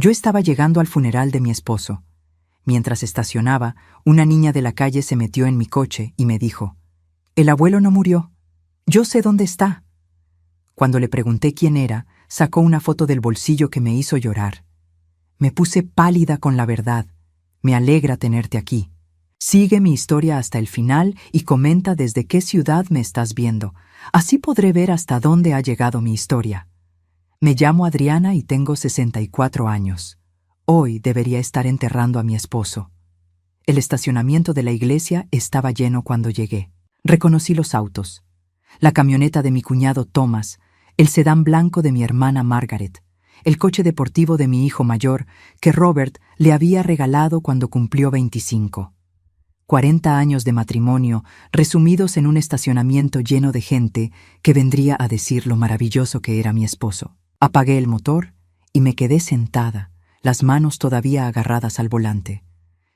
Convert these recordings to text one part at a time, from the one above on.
Yo estaba llegando al funeral de mi esposo. Mientras estacionaba, una niña de la calle se metió en mi coche y me dijo: «El abuelo no murió. Yo sé dónde está». Cuando le pregunté quién era, sacó una foto del bolsillo que me hizo llorar. Me puse pálida con la verdad. Me alegra tenerte aquí. Sigue mi historia hasta el final y comenta desde qué ciudad me estás viendo. Así podré ver hasta dónde ha llegado mi historia. Me llamo Adriana y tengo 64 años. Hoy debería estar enterrando a mi esposo. El estacionamiento de la iglesia estaba lleno cuando llegué. Reconocí los autos. La camioneta de mi cuñado Thomas, el sedán blanco de mi hermana Margaret, el coche deportivo de mi hijo mayor, que Robert le había regalado cuando cumplió 25. 40 años de matrimonio resumidos en un estacionamiento lleno de gente que vendría a decir lo maravilloso que era mi esposo. Apagué el motor y me quedé sentada, las manos todavía agarradas al volante.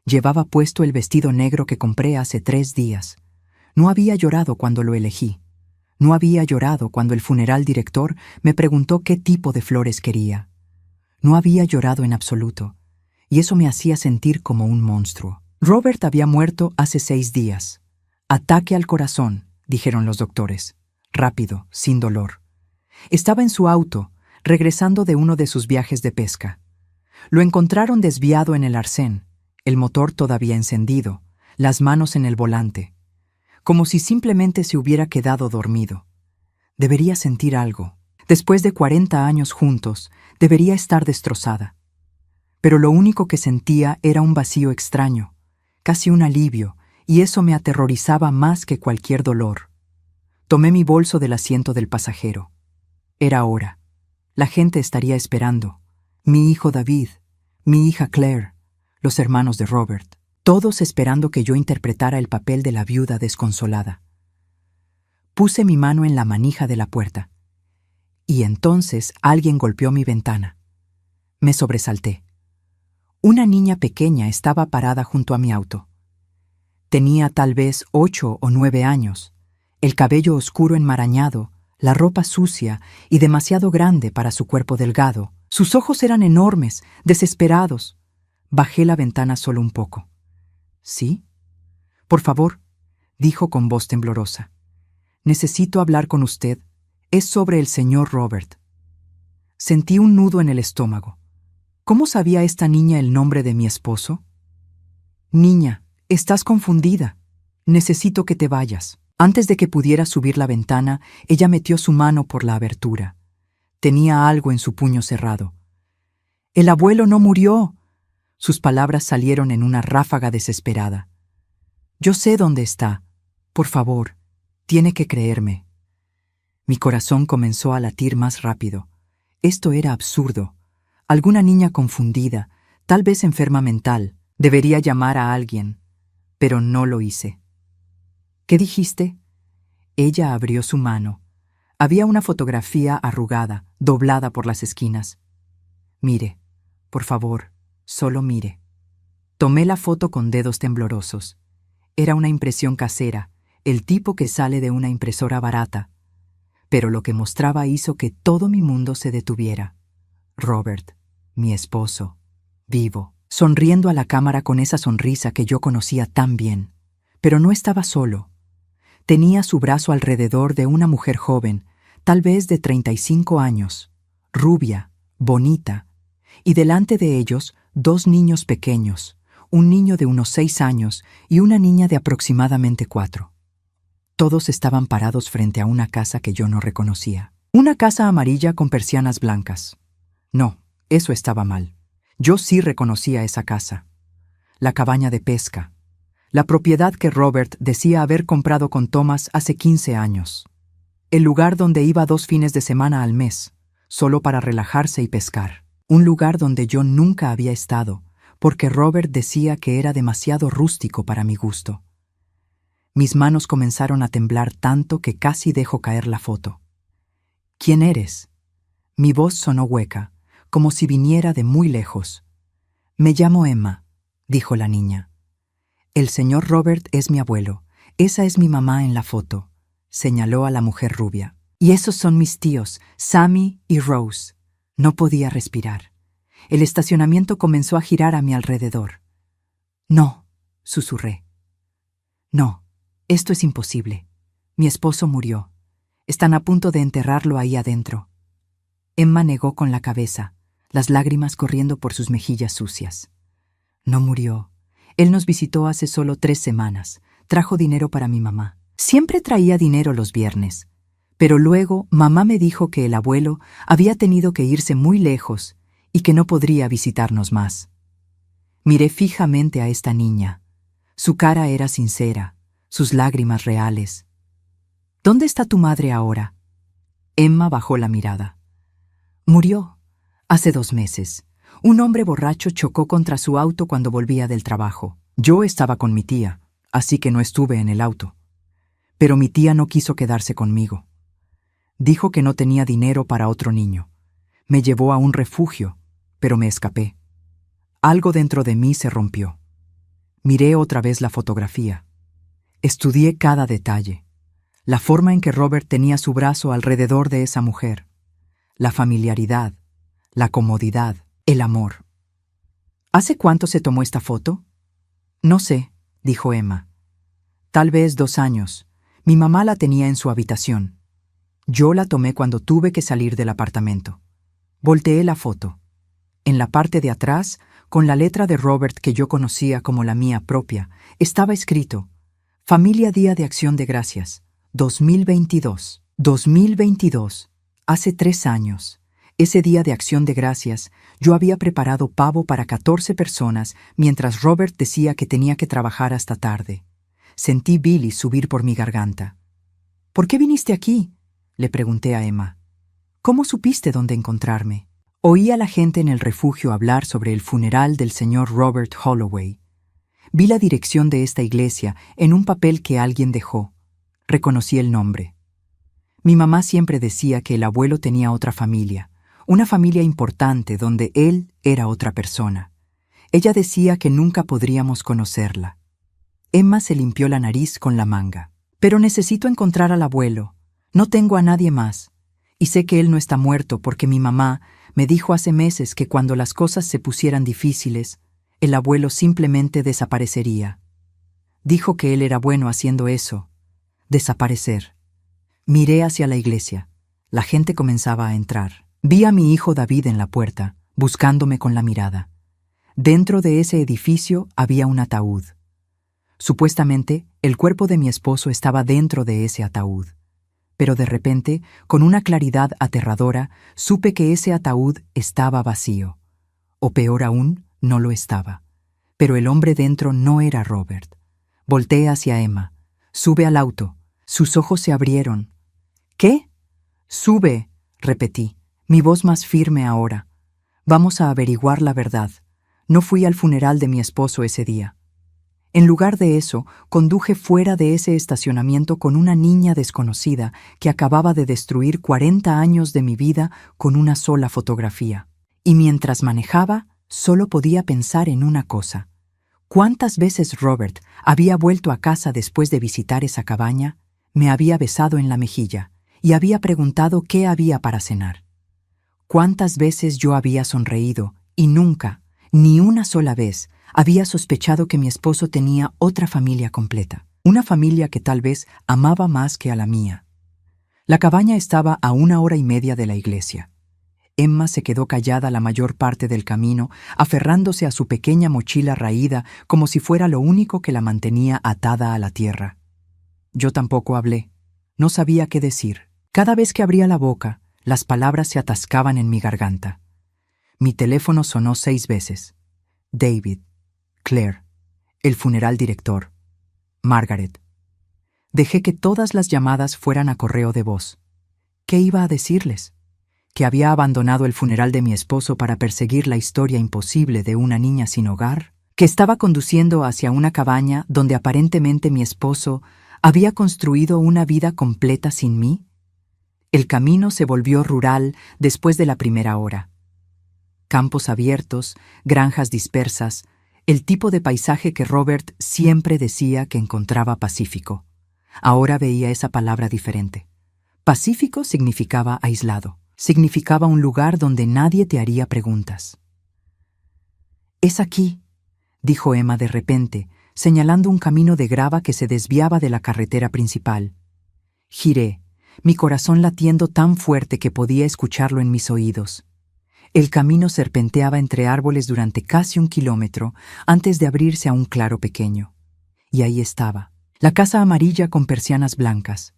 Llevaba puesto el vestido negro que compré hace 3 días. No había llorado cuando lo elegí. No había llorado cuando el funeral director me preguntó qué tipo de flores quería. No había llorado en absoluto, y eso me hacía sentir como un monstruo. Robert había muerto hace 6 días. Ataque al corazón, dijeron los doctores. Rápido, sin dolor. Estaba en su auto, regresando de uno de sus viajes de pesca. Lo encontraron desviado en el arcén, el motor todavía encendido, las manos en el volante, como si simplemente se hubiera quedado dormido. Debería sentir algo. Después de 40 años juntos, debería estar destrozada. Pero lo único que sentía era un vacío extraño, casi un alivio, y eso me aterrorizaba más que cualquier dolor. Tomé mi bolso del asiento del pasajero. Era hora. La gente estaría esperando. Mi hijo David, mi hija Claire, los hermanos de Robert, todos esperando que yo interpretara el papel de la viuda desconsolada. Puse mi mano en la manija de la puerta. Y entonces alguien golpeó mi ventana. Me sobresalté. Una niña pequeña estaba parada junto a mi auto. Tenía tal vez 8 o 9 años, el cabello oscuro enmarañado, la ropa sucia y demasiado grande para su cuerpo delgado. Sus ojos eran enormes, desesperados. Bajé la ventana solo un poco. ¿Sí? Por favor, dijo con voz temblorosa. Necesito hablar con usted. Es sobre el señor Robert. Sentí un nudo en el estómago. ¿Cómo sabía esta niña el nombre de mi esposo? Niña, estás confundida. Necesito que te vayas. Antes de que pudiera subir la ventana, ella metió su mano por la abertura. Tenía algo en su puño cerrado. «El abuelo no murió». Sus palabras salieron en una ráfaga desesperada. «Yo sé dónde está. Por favor, tiene que creerme». Mi corazón comenzó a latir más rápido. Esto era absurdo. Alguna niña confundida, tal vez enferma mental, debería llamar a alguien, pero no lo hice. «¿Qué dijiste?» Ella abrió su mano. Había una fotografía arrugada, doblada por las esquinas. «Mire, por favor, solo mire». Tomé la foto con dedos temblorosos. Era una impresión casera, el tipo que sale de una impresora barata. Pero lo que mostraba hizo que todo mi mundo se detuviera. Robert, mi esposo, vivo, sonriendo a la cámara con esa sonrisa que yo conocía tan bien. Pero no estaba solo. Tenía su brazo alrededor de una mujer joven, tal vez de 35 años, rubia, bonita, y delante de ellos 2 niños pequeños, un niño de unos 6 años y una niña de aproximadamente 4. Todos estaban parados frente a una casa que yo no reconocía. Una casa amarilla con persianas blancas. No, eso estaba mal. Yo sí reconocía esa casa. La cabaña de pesca. La propiedad que Robert decía haber comprado con Thomas hace 15 años. El lugar donde iba 2 fines de semana al mes, solo para relajarse y pescar. Un lugar donde yo nunca había estado, porque Robert decía que era demasiado rústico para mi gusto. Mis manos comenzaron a temblar tanto que casi dejo caer la foto. «¿Quién eres?» Mi voz sonó hueca, como si viniera de muy lejos. «Me llamo Emma», dijo la niña. «El señor Robert es mi abuelo. Esa es mi mamá en la foto», señaló a la mujer rubia. «Y esos son mis tíos, Sammy y Rose». No podía respirar. El estacionamiento comenzó a girar a mi alrededor. No, susurré. No, esto es imposible. Mi esposo murió. Están a punto de enterrarlo ahí adentro. Emma negó con la cabeza, las lágrimas corriendo por sus mejillas sucias. No murió. Él nos visitó hace solo 3 semanas. Trajo dinero para mi mamá. Siempre traía dinero los viernes. Pero luego mamá me dijo que el abuelo había tenido que irse muy lejos y que no podría visitarnos más. Miré fijamente a esta niña. Su cara era sincera, sus lágrimas reales. ¿Dónde está tu madre ahora? Emma bajó la mirada. Murió. Hace 2 meses. Un hombre borracho chocó contra su auto cuando volvía del trabajo. Yo estaba con mi tía, así que no estuve en el auto. Pero mi tía no quiso quedarse conmigo. Dijo que no tenía dinero para otro niño. Me llevó a un refugio, pero me escapé. Algo dentro de mí se rompió. Miré otra vez la fotografía. Estudié cada detalle. La forma en que Robert tenía su brazo alrededor de esa mujer. La familiaridad, la comodidad, el amor. ¿Hace cuánto se tomó esta foto? No sé, dijo Emma. Tal vez 2 años. Mi mamá la tenía en su habitación. Yo la tomé cuando tuve que salir del apartamento. Volteé la foto. En la parte de atrás, con la letra de Robert que yo conocía como la mía propia, estaba escrito: Familia Día de Acción de Gracias, 2022. 2022. Hace 3 años. Ese día de Acción de Gracias, yo había preparado pavo para 14 personas mientras Robert decía que tenía que trabajar hasta tarde. Sentí bilis subir por mi garganta. ¿Por qué viniste aquí?, le pregunté a Emma. ¿Cómo supiste dónde encontrarme? Oí a la gente en el refugio hablar sobre el funeral del señor Robert Holloway. Vi la dirección de esta iglesia en un papel que alguien dejó. Reconocí el nombre. Mi mamá siempre decía que el abuelo tenía otra familia, una familia importante donde él era otra persona. Ella decía que nunca podríamos conocerla. Emma se limpió la nariz con la manga. Pero necesito encontrar al abuelo. No tengo a nadie más. Y sé que él no está muerto porque mi mamá me dijo hace meses que cuando las cosas se pusieran difíciles, el abuelo simplemente desaparecería. Dijo que él era bueno haciendo eso. Desaparecer. Miré hacia la iglesia. La gente comenzaba a entrar. Vi a mi hijo David en la puerta, buscándome con la mirada. Dentro de ese edificio había un ataúd. Supuestamente, el cuerpo de mi esposo estaba dentro de ese ataúd. Pero de repente, con una claridad aterradora, supe que ese ataúd estaba vacío. O peor aún, no lo estaba. Pero el hombre dentro no era Robert. Volteé hacia Emma. Sube al auto. Sus ojos se abrieron. ¿Qué? Sube, repetí, mi voz más firme ahora. Vamos a averiguar la verdad. No fui al funeral de mi esposo ese día. En lugar de eso, conduje fuera de ese estacionamiento con una niña desconocida que acababa de destruir 40 años de mi vida con una sola fotografía. Y mientras manejaba, solo podía pensar en una cosa. ¿Cuántas veces Robert había vuelto a casa después de visitar esa cabaña? Me había besado en la mejilla y había preguntado qué había para cenar. ¿Cuántas veces yo había sonreído y nunca, ni una sola vez, había sospechado que mi esposo tenía otra familia completa, una familia que tal vez amaba más que a la mía? La cabaña estaba a 1 hora y media de la iglesia. Emma se quedó callada la mayor parte del camino, aferrándose a su pequeña mochila raída como si fuera lo único que la mantenía atada a la tierra. Yo tampoco hablé. No sabía qué decir. Cada vez que abría la boca, las palabras se atascaban en mi garganta. Mi teléfono sonó 6 veces. David, Claire, el funeral director, Margaret. Dejé que todas las llamadas fueran a correo de voz. ¿Qué iba a decirles? ¿Que había abandonado el funeral de mi esposo para perseguir la historia imposible de una niña sin hogar? ¿Que estaba conduciendo hacia una cabaña donde aparentemente mi esposo había construido una vida completa sin mí? El camino se volvió rural después de la primera hora. Campos abiertos, granjas dispersas, el tipo de paisaje que Robert siempre decía que encontraba pacífico. Ahora veía esa palabra diferente. Pacífico significaba aislado. Significaba un lugar donde nadie te haría preguntas. Es aquí, dijo Emma de repente, señalando un camino de grava que se desviaba de la carretera principal. Giré, mi corazón latiendo tan fuerte que podía escucharlo en mis oídos. El camino serpenteaba entre árboles durante casi 1 kilómetro antes de abrirse a un claro pequeño. Y ahí estaba, la casa amarilla con persianas blancas,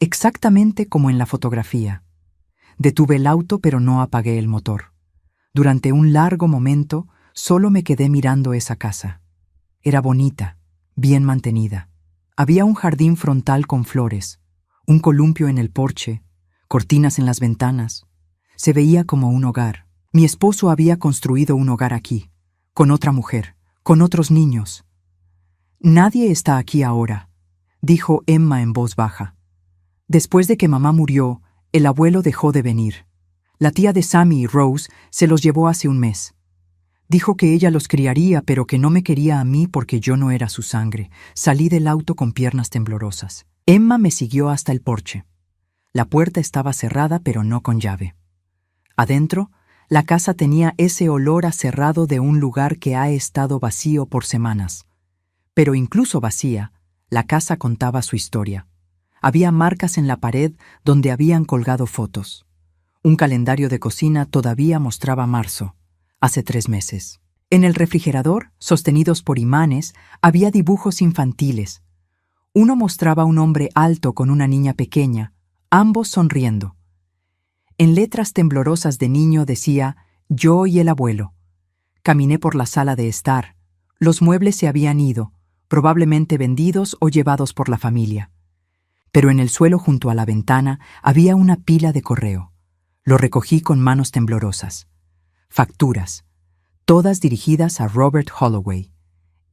exactamente como en la fotografía. Detuve el auto, pero no apagué el motor. Durante un largo momento, solo me quedé mirando esa casa. Era bonita, bien mantenida. Había un jardín frontal con flores, un columpio en el porche, cortinas en las ventanas. Se veía como un hogar. Mi esposo había construido un hogar aquí, con otra mujer, con otros niños. Nadie está aquí ahora, dijo Emma en voz baja. Después de que mamá murió, el abuelo dejó de venir. La tía de Sammy y Rose se los llevó hace un mes. Dijo que ella los criaría, pero que no me quería a mí porque yo no era su sangre. Salí del auto con piernas temblorosas. Emma me siguió hasta el porche. La puerta estaba cerrada, pero no con llave. Adentro, la casa tenía ese olor a cerrado de un lugar que ha estado vacío por semanas. Pero incluso vacía, la casa contaba su historia. Había marcas en la pared donde habían colgado fotos. Un calendario de cocina todavía mostraba marzo, hace 3 meses. En el refrigerador, sostenidos por imanes, había dibujos infantiles. Uno mostraba a un hombre alto con una niña pequeña, ambos sonriendo. En letras temblorosas de niño decía, yo y el abuelo. Caminé por la sala de estar. Los muebles se habían ido, probablemente vendidos o llevados por la familia. Pero en el suelo junto a la ventana había una pila de correo. Lo recogí con manos temblorosas. Facturas, todas dirigidas a Robert Holloway.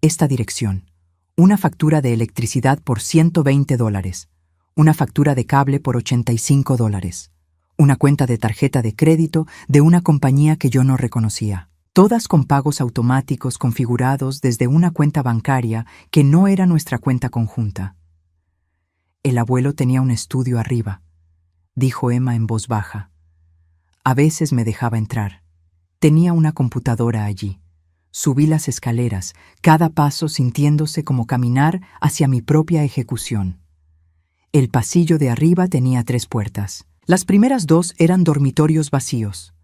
Esta dirección. Una factura de electricidad por $120. Una factura de cable por $85. Una cuenta de tarjeta de crédito de una compañía que yo no reconocía. Todas con pagos automáticos configurados desde una cuenta bancaria que no era nuestra cuenta conjunta. El abuelo tenía un estudio arriba, dijo Emma en voz baja. A veces me dejaba entrar. Tenía una computadora allí. Subí las escaleras, cada paso sintiéndose como caminar hacia mi propia ejecución. El pasillo de arriba tenía 3 puertas. Las primeras 2 eran dormitorios vacíos.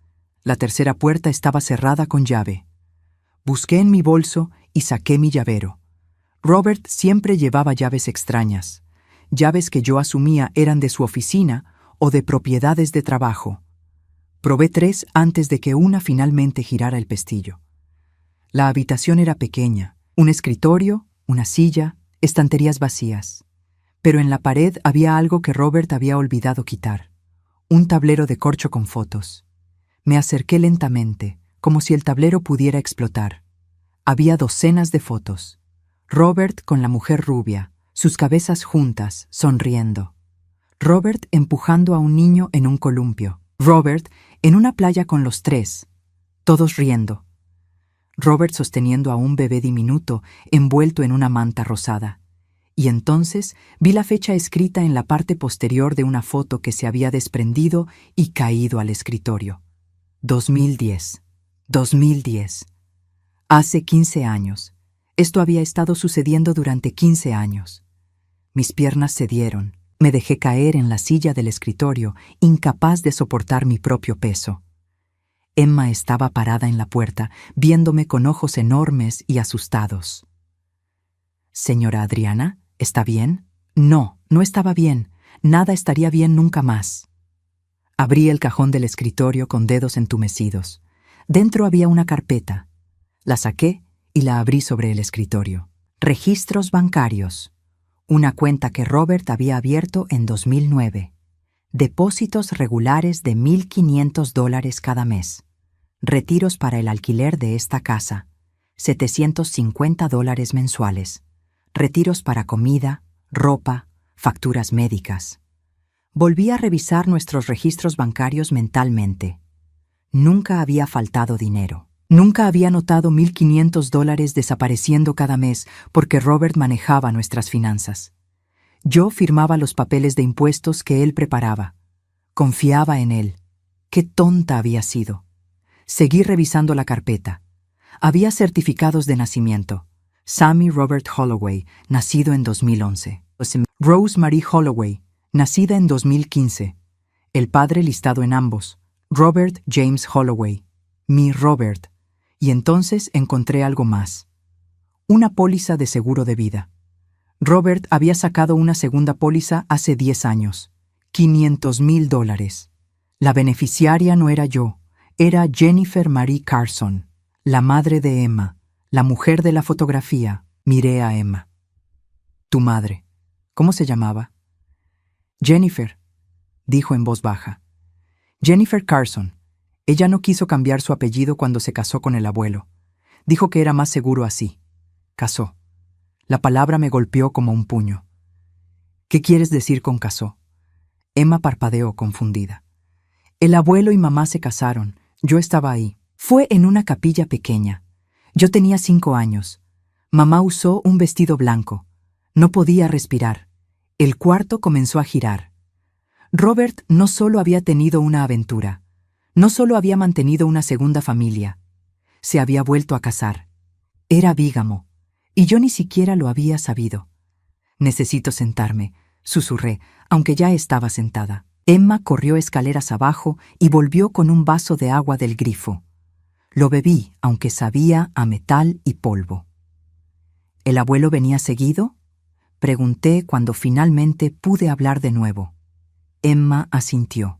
La tercera puerta estaba cerrada con llave. Busqué en mi bolso y saqué mi llavero. Robert siempre llevaba llaves extrañas, llaves que yo asumía eran de su oficina o de propiedades de trabajo. Probé 3 antes de que una finalmente girara el pestillo. La habitación era pequeña, un escritorio, una silla, estanterías vacías. Pero en la pared había algo que Robert había olvidado quitar. Un tablero de corcho con fotos. Me acerqué lentamente, como si el tablero pudiera explotar. Había docenas de fotos. Robert con la mujer rubia, sus cabezas juntas, sonriendo. Robert empujando a un niño en un columpio. Robert en una playa con los 3, todos riendo. Robert sosteniendo a un bebé diminuto envuelto en una manta rosada. Y entonces vi la fecha escrita en la parte posterior de una foto que se había desprendido y caído al escritorio. 2010. 2010. Hace 15 años. Esto había estado sucediendo durante 15 años. Mis piernas cedieron. Me dejé caer en la silla del escritorio, incapaz de soportar mi propio peso. Emma estaba parada en la puerta, viéndome con ojos enormes y asustados. «Señora Adriana, ¿está bien?» No, no estaba bien. Nada estaría bien nunca más. Abrí el cajón del escritorio con dedos entumecidos. Dentro había una carpeta. La saqué y la abrí sobre el escritorio. Registros bancarios. Una cuenta que Robert había abierto en 2009. Depósitos regulares de $1,500 cada mes. Retiros para el alquiler de esta casa. $750 mensuales. Retiros para comida, ropa, facturas médicas. Volví a revisar nuestros registros bancarios mentalmente. Nunca había faltado dinero. Nunca había notado $1,500 desapareciendo cada mes porque Robert manejaba nuestras finanzas. Yo firmaba los papeles de impuestos que él preparaba. Confiaba en él. Qué tonta había sido. Seguí revisando la carpeta. Había certificados de nacimiento. Sammy Robert Holloway, nacido en 2011. Rose Marie Holloway, nacida en 2015. El padre listado en ambos. Robert James Holloway. Mi Robert. Y entonces encontré algo más. Una póliza de seguro de vida. Robert había sacado una segunda póliza hace 10 años. $500,000. La beneficiaria no era yo, era Jennifer Marie Carson, la madre de Emma, la mujer de la fotografía. Miré a Emma. Tu madre. ¿Cómo se llamaba? Jennifer, dijo en voz baja. Jennifer Carson. Ella no quiso cambiar su apellido cuando se casó con el abuelo. Dijo que era más seguro así. Casó. La palabra me golpeó como un puño. ¿Qué quieres decir con casó? Emma parpadeó confundida. El abuelo y mamá se casaron. Yo estaba ahí. Fue en una capilla pequeña. Yo tenía 5 años. Mamá usó un vestido blanco. No podía respirar. El cuarto comenzó a girar. Robert no solo había tenido una aventura, no solo había mantenido una segunda familia, se había vuelto a casar. Era bígamo, y yo ni siquiera lo había sabido. Necesito sentarme, susurré, aunque ya estaba sentada. Emma corrió escaleras abajo y volvió con un vaso de agua del grifo. Lo bebí, aunque sabía a metal y polvo. ¿El abuelo venía seguido? Pregunté cuando finalmente pude hablar de nuevo. Emma asintió.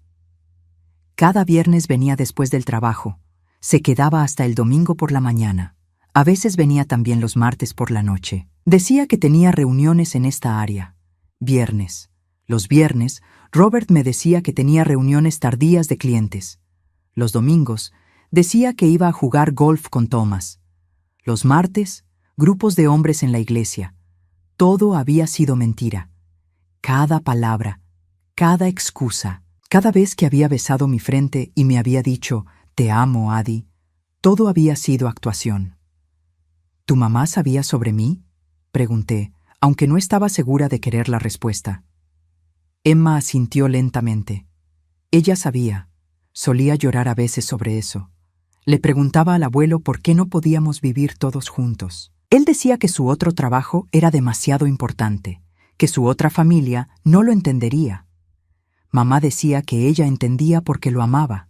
Cada viernes venía después del trabajo. Se quedaba hasta el domingo por la mañana. A veces venía también los martes por la noche. Decía que tenía reuniones en esta área. Viernes. Los viernes, Robert me decía que tenía reuniones tardías de clientes. Los domingos, decía que iba a jugar golf con Thomas. Los martes, grupos de hombres en la iglesia. Todo había sido mentira. Cada palabra, cada excusa, cada vez que había besado mi frente y me había dicho, «Te amo, Addie», todo había sido actuación. ¿Tu mamá sabía sobre mí? Pregunté, aunque no estaba segura de querer la respuesta. Emma asintió lentamente. Ella sabía. Solía llorar a veces sobre eso. Le preguntaba al abuelo por qué no podíamos vivir todos juntos. Él decía que su otro trabajo era demasiado importante, que su otra familia no lo entendería. Mamá decía que ella entendía porque lo amaba.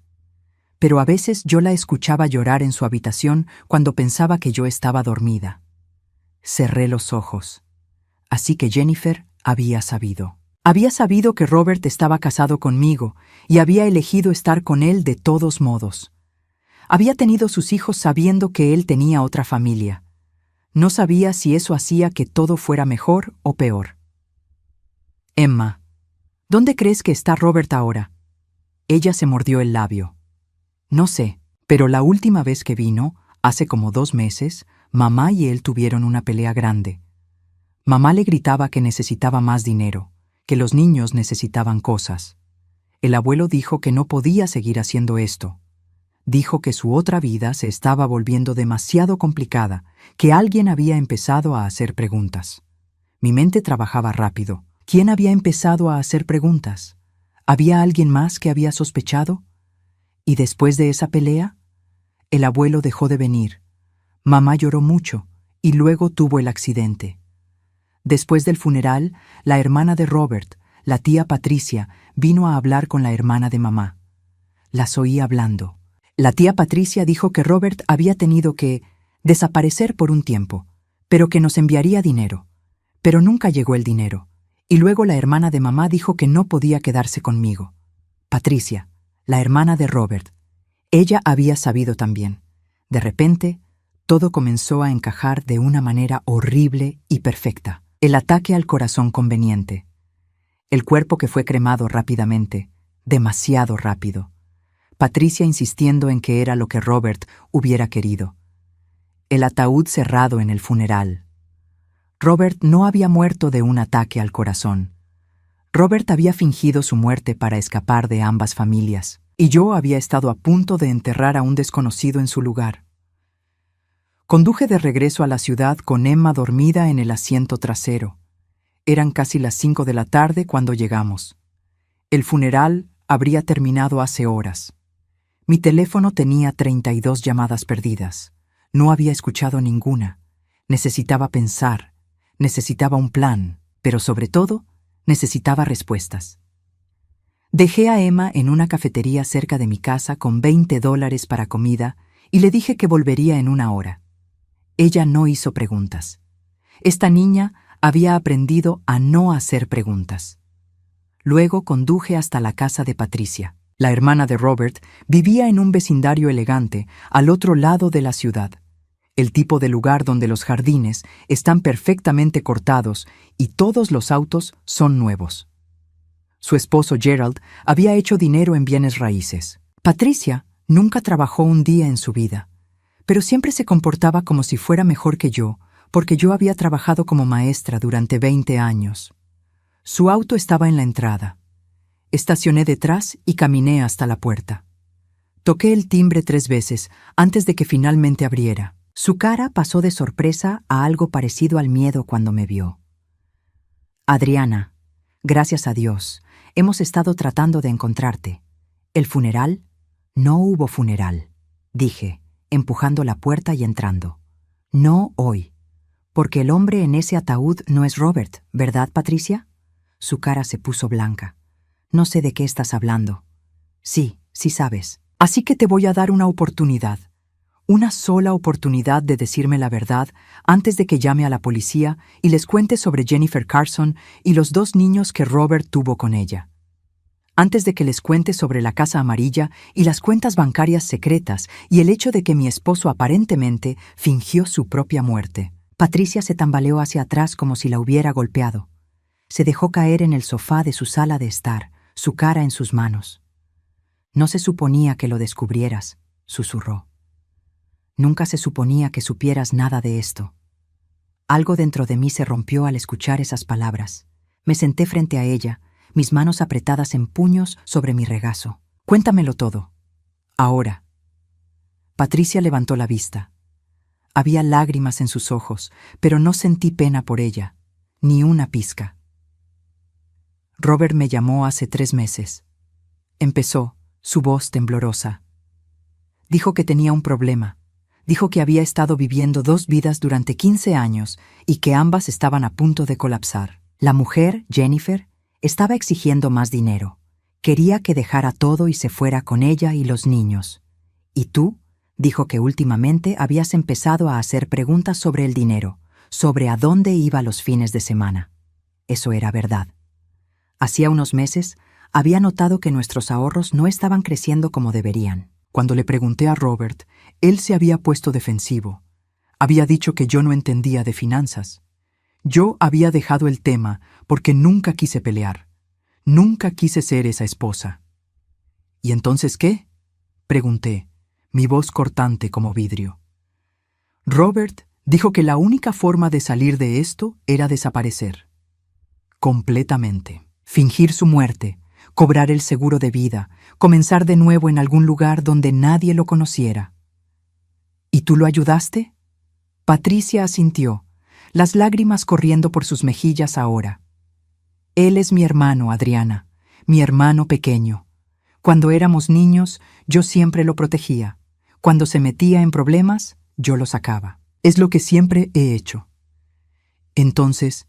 Pero a veces yo la escuchaba llorar en su habitación cuando pensaba que yo estaba dormida. Cerré los ojos. Así que Jennifer había sabido. Había sabido que Robert estaba casado conmigo y había elegido estar con él de todos modos. Había tenido sus hijos sabiendo que él tenía otra familia. No sabía si eso hacía que todo fuera mejor o peor. Emma, ¿dónde crees que está Robert ahora? Ella se mordió el labio. No sé, pero la última vez que vino, hace como 2 meses, mamá y él tuvieron una pelea grande. Mamá le gritaba que necesitaba más dinero, que los niños necesitaban cosas. El abuelo dijo que no podía seguir haciendo esto. Dijo que su otra vida se estaba volviendo demasiado complicada, que alguien había empezado a hacer preguntas. Mi mente trabajaba rápido. ¿Quién había empezado a hacer preguntas? ¿Había alguien más que había sospechado? ¿Y después de esa pelea? El abuelo dejó de venir. Mamá lloró mucho y luego tuvo el accidente. Después del funeral, la hermana de Robert, la tía Patricia, vino a hablar con la hermana de mamá. Las oí hablando. La tía Patricia dijo que Robert había tenido que desaparecer por un tiempo, pero que nos enviaría dinero. Pero nunca llegó el dinero. Y luego la hermana de mamá dijo que no podía quedarse conmigo. Patricia, la hermana de Robert. Ella había sabido también. De repente, todo comenzó a encajar de una manera horrible y perfecta. El ataque al corazón conveniente. El cuerpo que fue cremado rápidamente, demasiado rápido. Patricia insistiendo en que era lo que Robert hubiera querido. El ataúd cerrado en el funeral. Robert no había muerto de un ataque al corazón. Robert había fingido su muerte para escapar de ambas familias, y yo había estado a punto de enterrar a un desconocido en su lugar. Conduje de regreso a la ciudad con Emma dormida en el asiento trasero. Eran casi las 5 de la tarde cuando llegamos. El funeral habría terminado hace horas. Mi teléfono tenía 32 llamadas perdidas. No había escuchado ninguna. Necesitaba pensar, necesitaba un plan, pero sobre todo, necesitaba respuestas. Dejé a Emma en una cafetería cerca de mi casa con $20 para comida y le dije que volvería en 1 hora. Ella no hizo preguntas. Esta niña había aprendido a no hacer preguntas. Luego conduje hasta la casa de Patricia. La hermana de Robert vivía en un vecindario elegante al otro lado de la ciudad, el tipo de lugar donde los jardines están perfectamente cortados y todos los autos son nuevos. Su esposo Gerald había hecho dinero en bienes raíces. Patricia nunca trabajó un día en su vida, pero siempre se comportaba como si fuera mejor que yo, porque yo había trabajado como maestra durante 20 años. Su auto estaba en la entrada. Estacioné detrás y caminé hasta la puerta. Toqué el timbre 3 veces antes de que finalmente abriera. Su cara pasó de sorpresa a algo parecido al miedo cuando me vio. Adriana, gracias a Dios, hemos estado tratando de encontrarte. ¿El funeral? No hubo funeral, dije, empujando la puerta y entrando. No hoy, porque el hombre en ese ataúd no es Robert, ¿verdad, Patricia? Su cara se puso blanca. No sé de qué estás hablando. Sí sabes. Así que te voy a dar una oportunidad. Una sola oportunidad de decirme la verdad antes de que llame a la policía y les cuente sobre Jennifer Carson y los 2 niños que Robert tuvo con ella. Antes de que les cuente sobre la casa amarilla y las cuentas bancarias secretas y el hecho de que mi esposo aparentemente fingió su propia muerte. Patricia se tambaleó hacia atrás como si la hubiera golpeado. Se dejó caer en el sofá de su sala de estar, su cara en sus manos. No se suponía que lo descubrieras, susurró. Nunca se suponía que supieras nada de esto. Algo dentro de mí se rompió al escuchar esas palabras. Me senté frente a ella, mis manos apretadas en puños sobre mi regazo. Cuéntamelo todo. Ahora. Patricia levantó la vista. Había lágrimas en sus ojos, pero no sentí pena por ella, ni una pizca. Robert me llamó hace 3 meses. Empezó, su voz temblorosa. Dijo que tenía un problema. Dijo que había estado viviendo 2 vidas durante 15 años y que ambas estaban a punto de colapsar. La mujer, Jennifer, estaba exigiendo más dinero. Quería que dejara todo y se fuera con ella y los niños. ¿Y tú? Dijo que últimamente habías empezado a hacer preguntas sobre el dinero, sobre a dónde iba los fines de semana. Eso era verdad. Hacía unos meses había notado que nuestros ahorros no estaban creciendo como deberían. Cuando le pregunté a Robert, él se había puesto defensivo. Había dicho que yo no entendía de finanzas. Yo había dejado el tema porque nunca quise pelear. Nunca quise ser esa esposa. ¿Y entonces qué? Pregunté, mi voz cortante como vidrio. Robert dijo que la única forma de salir de esto era desaparecer. Completamente. Fingir su muerte, cobrar el seguro de vida, comenzar de nuevo en algún lugar donde nadie lo conociera. ¿Y tú lo ayudaste? Patricia asintió, las lágrimas corriendo por sus mejillas ahora. Él es mi hermano, Adriana, mi hermano pequeño. Cuando éramos niños, yo siempre lo protegía. Cuando se metía en problemas, yo lo sacaba. Es lo que siempre he hecho. Entonces,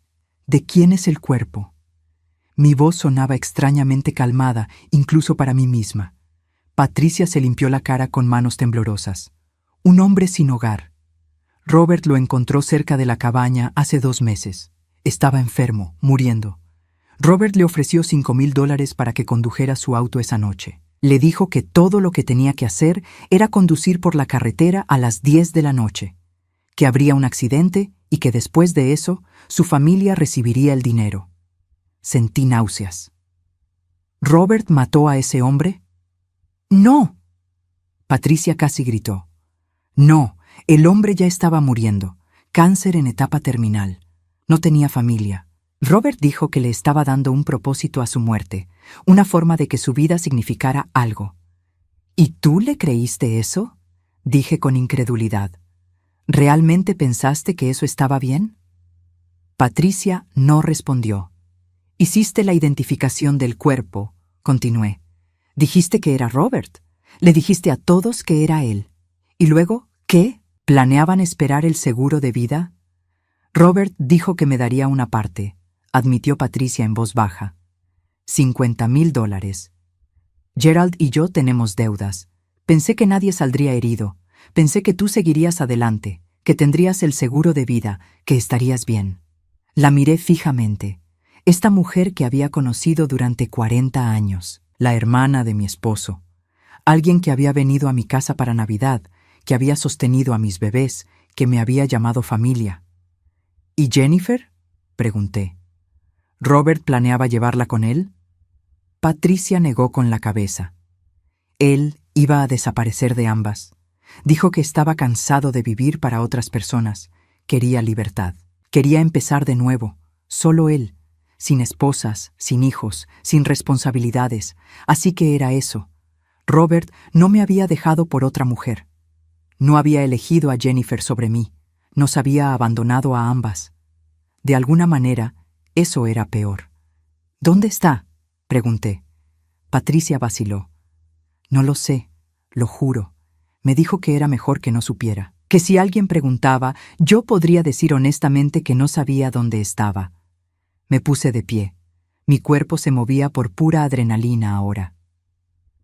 ¿de quién es el cuerpo? Mi voz sonaba extrañamente calmada, incluso para mí misma. Patricia se limpió la cara con manos temblorosas. Un hombre sin hogar. Robert lo encontró cerca de la cabaña hace 2 meses. Estaba enfermo, muriendo. Robert le ofreció $5,000 para que condujera su auto esa noche. Le dijo que todo lo que tenía que hacer era conducir por la carretera a las 10 de la noche, que habría un accidente y que después de eso, su familia recibiría el dinero. Sentí náuseas. ¿Robert mató a ese hombre? ¡No! Patricia casi gritó. No, el hombre ya estaba muriendo. Cáncer en etapa terminal. No tenía familia. Robert dijo que le estaba dando un propósito a su muerte, una forma de que su vida significara algo. ¿Y tú le creíste eso? Dije con incredulidad. ¿Realmente pensaste que eso estaba bien? Patricia no respondió. Hiciste la identificación del cuerpo, continué. Dijiste que era Robert. Le dijiste a todos que era él. ¿Y luego qué? ¿Planeaban esperar el seguro de vida? Robert dijo que me daría una parte, admitió Patricia en voz baja. $50,000. Gerald y yo tenemos deudas. Pensé que nadie saldría herido. Pensé que tú seguirías adelante, que tendrías el seguro de vida, que estarías bien. La miré fijamente. Esta mujer que había conocido durante 40 años, la hermana de mi esposo. Alguien que había venido a mi casa para Navidad, que había sostenido a mis bebés, que me había llamado familia. ¿Y Jennifer?, pregunté. ¿Robert planeaba llevarla con él? Patricia negó con la cabeza. Él iba a desaparecer de ambas. Dijo que estaba cansado de vivir para otras personas. Quería libertad. Quería empezar de nuevo. Solo él. Sin esposas, sin hijos, sin responsabilidades. Así que era eso. Robert no me había dejado por otra mujer. No había elegido a Jennifer sobre mí. Nos había abandonado a ambas. De alguna manera, eso era peor. ¿Dónde está?, pregunté. Patricia vaciló. No lo sé, lo juro. Me dijo que era mejor que no supiera. Que si alguien preguntaba, yo podría decir honestamente que no sabía dónde estaba. Me puse de pie. Mi cuerpo se movía por pura adrenalina ahora.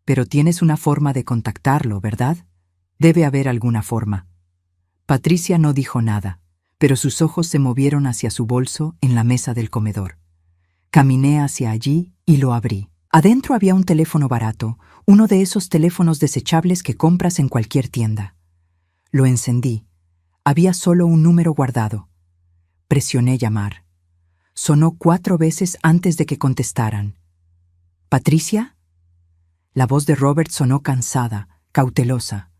Pero tienes una forma de contactarlo, ¿verdad? Debe haber alguna forma. Patricia no dijo nada, pero sus ojos se movieron hacia su bolso en la mesa del comedor. Caminé hacia allí y lo abrí. Adentro había un teléfono barato, uno de esos teléfonos desechables que compras en cualquier tienda. Lo encendí. Había solo un número guardado. Presioné llamar. Sonó 4 veces antes de que contestaran. ¿Patricia? La voz de Robert sonó cansada, cautelosa.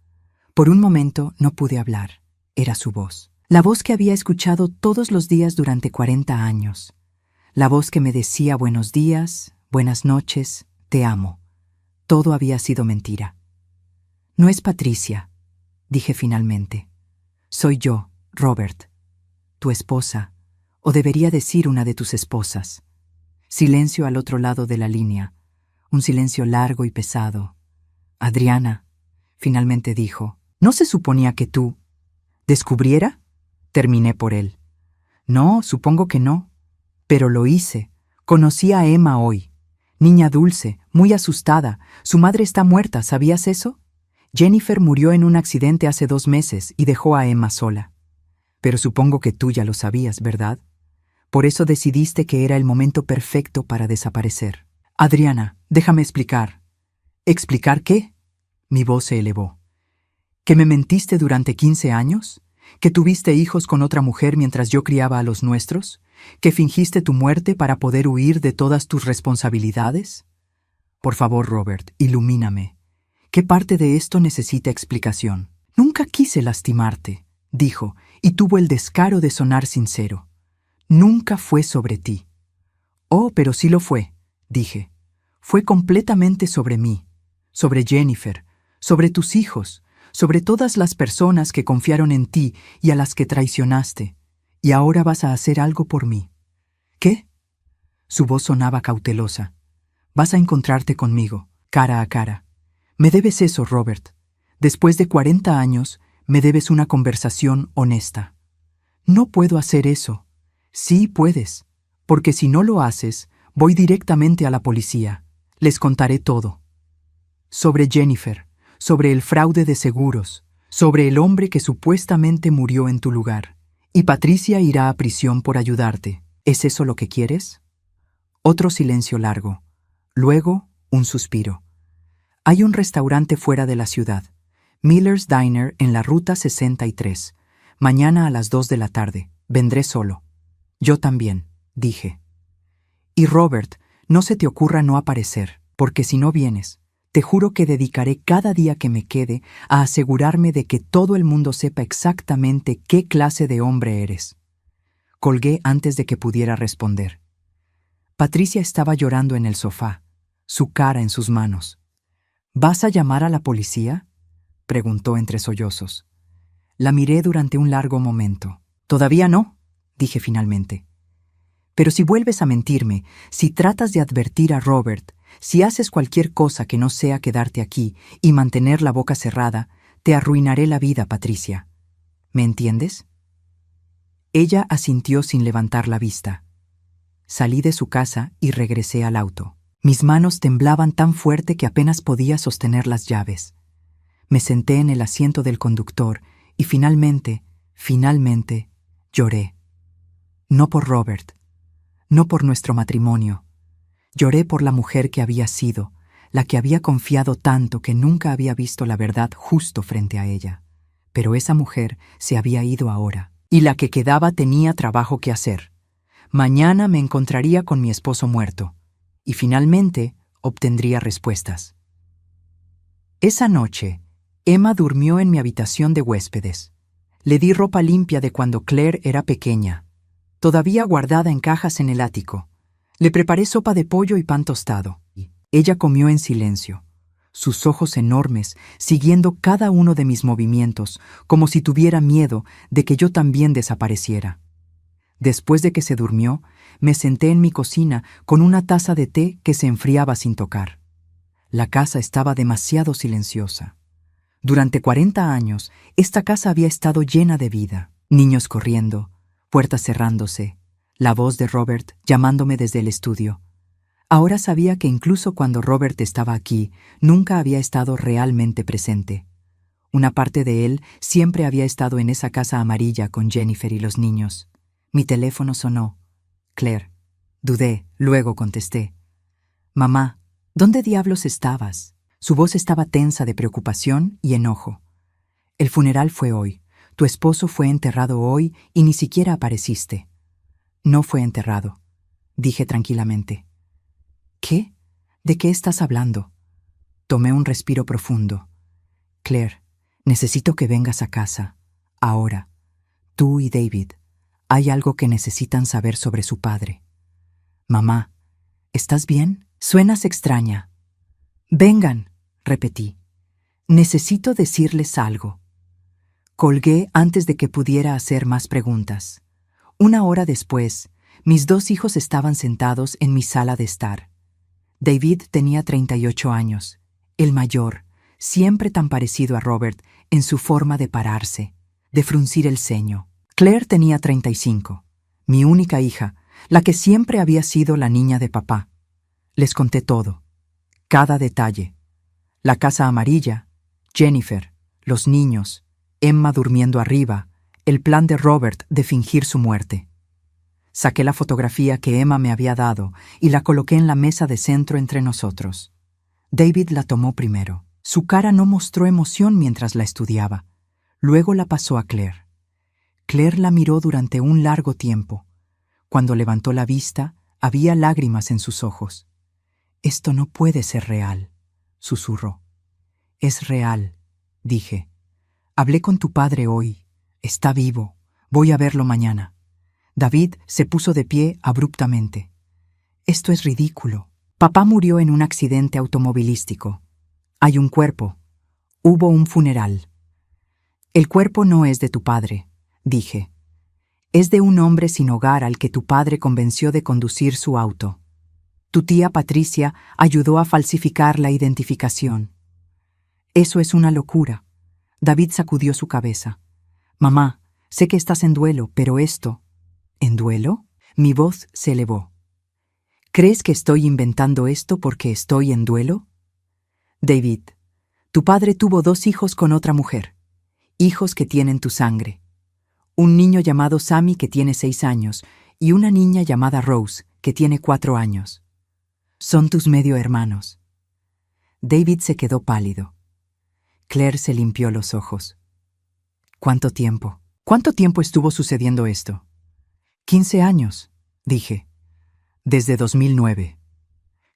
Por un momento no pude hablar. Era su voz. La voz que había escuchado todos los días durante 40 años. La voz que me decía buenos días, buenas noches, te amo. Todo había sido mentira. No es Patricia, dije finalmente. Soy yo, Robert, tu esposa, o debería decir una de tus esposas. Silencio al otro lado de la línea, un silencio largo y pesado. Adriana, finalmente dijo, ¿no se suponía que tú descubriera? Terminé por él. No, supongo que no. Pero lo hice. Conocí a Emma hoy. Niña dulce, muy asustada. Su madre está muerta, ¿sabías eso? Jennifer murió en un accidente hace 2 meses y dejó a Emma sola. Pero supongo que tú ya lo sabías, ¿verdad? Por eso decidiste que era el momento perfecto para desaparecer. Adriana, déjame explicar. ¿Explicar qué? Mi voz se elevó. ¿Que me mentiste durante 15 años? ¿Que tuviste hijos con otra mujer mientras yo criaba a los nuestros? ¿Que fingiste tu muerte para poder huir de todas tus responsabilidades? Por favor, Robert, ilumíname. ¿Qué parte de esto necesita explicación? Nunca quise lastimarte, dijo, y tuvo el descaro de sonar sincero. Nunca fue sobre ti. Oh, pero sí lo fue, dije. Fue completamente sobre mí, sobre Jennifer, sobre tus hijos, sobre todas las personas que confiaron en ti y a las que traicionaste. Y ahora vas a hacer algo por mí. ¿Qué? Su voz sonaba cautelosa. Vas a encontrarte conmigo, cara a cara. Me debes eso, Robert. Después de 40 años, me debes una conversación honesta. No puedo hacer eso. Sí puedes, porque si no lo haces, voy directamente a la policía. Les contaré todo. Sobre Jennifer, sobre el fraude de seguros, sobre el hombre que supuestamente murió en tu lugar. Y Patricia irá a prisión por ayudarte. ¿Es eso lo que quieres? Otro silencio largo. Luego, un suspiro. Hay un restaurante fuera de la ciudad. Miller's Diner en la Ruta 63. Mañana a las 2 de la tarde. Vendré solo. Yo también, dije. Y Robert, no se te ocurra no aparecer, porque si no vienes, te juro que dedicaré cada día que me quede a asegurarme de que todo el mundo sepa exactamente qué clase de hombre eres. Colgué antes de que pudiera responder. Patricia estaba llorando en el sofá, su cara en sus manos. ¿Vas a llamar a la policía?, preguntó entre sollozos. La miré durante un largo momento. Todavía no, dije finalmente. Pero si vuelves a mentirme, si tratas de advertir a Robert, si haces cualquier cosa que no sea quedarte aquí y mantener la boca cerrada, te arruinaré la vida, Patricia. ¿Me entiendes? Ella asintió sin levantar la vista. Salí de su casa y regresé al auto. Mis manos temblaban tan fuerte que apenas podía sostener las llaves. Me senté en el asiento del conductor y finalmente, lloré. No por Robert, no por nuestro matrimonio. Lloré por la mujer que había sido, la que había confiado tanto que nunca había visto la verdad justo frente a ella. Pero esa mujer se había ido ahora, y la que quedaba tenía trabajo que hacer. Mañana me encontraría con mi esposo muerto, y finalmente obtendría respuestas. Esa noche, Emma durmió en mi habitación de huéspedes. Le di ropa limpia de cuando Claire era pequeña, todavía guardada en cajas en el ático. Le preparé sopa de pollo y pan tostado. Ella comió en silencio, sus ojos enormes siguiendo cada uno de mis movimientos, como si tuviera miedo de que yo también desapareciera. Después de que se durmió, me senté en mi cocina con una taza de té que se enfriaba sin tocar. La casa estaba demasiado silenciosa. Durante 40 años, esta casa había estado llena de vida. Niños corriendo, puertas cerrándose, la voz de Robert llamándome desde el estudio. Ahora sabía que incluso cuando Robert estaba aquí, nunca había estado realmente presente. Una parte de él siempre había estado en esa casa amarilla con Jennifer y los niños. Mi teléfono sonó. Claire. Dudé, luego contesté. Mamá, ¿dónde diablos estabas? Su voz estaba tensa de preocupación y enojo. El funeral fue hoy. Tu esposo fue enterrado hoy y ni siquiera apareciste. No fue enterrado, dije tranquilamente. ¿Qué? ¿De qué estás hablando? Tomé un respiro profundo. Claire, necesito que vengas a casa. Ahora. Tú y David. Hay algo que necesitan saber sobre su padre. Mamá, ¿estás bien? Suenas extraña. Vengan, repetí. Necesito decirles algo. Colgué antes de que pudiera hacer más preguntas. Una hora después, mis dos hijos estaban sentados en mi sala de estar. David tenía 38 años, el mayor, siempre tan parecido a Robert en su forma de pararse, de fruncir el ceño. Claire tenía 35, mi única hija, la que siempre había sido la niña de papá. Les conté todo, cada detalle. La casa amarilla, Jennifer, los niños, Emma durmiendo arriba, el plan de Robert de fingir su muerte. Saqué la fotografía que Emma me había dado y la coloqué en la mesa de centro entre nosotros. David la tomó primero. Su cara no mostró emoción mientras la estudiaba. Luego la pasó a Claire. Claire la miró durante un largo tiempo. Cuando levantó la vista, había lágrimas en sus ojos. «Esto no puede ser real», susurró. «Es real», dije. «Hablé con tu padre hoy. Está vivo. Voy a verlo mañana». David se puso de pie abruptamente. «Esto es ridículo. Papá murió en un accidente automovilístico. Hay un cuerpo. Hubo un funeral». «El cuerpo no es de tu padre», dije. «Es de un hombre sin hogar al que tu padre convenció de conducir su auto. Tu tía Patricia ayudó a falsificar la identificación». «Eso es una locura». David sacudió su cabeza. «Mamá, sé que estás en duelo, pero esto...» ¿En duelo? Mi voz se elevó. ¿Crees que estoy inventando esto porque estoy en duelo? David, tu padre tuvo 2 hijos con otra mujer, hijos que tienen tu sangre. Un niño llamado Sammy que tiene 6 años y una niña llamada Rose que tiene 4 años. Son tus medio hermanos. David se quedó pálido. Claire se limpió los ojos. ¿Cuánto tiempo? ¿Cuánto tiempo estuvo sucediendo esto? 15 años, dije. Desde 2009.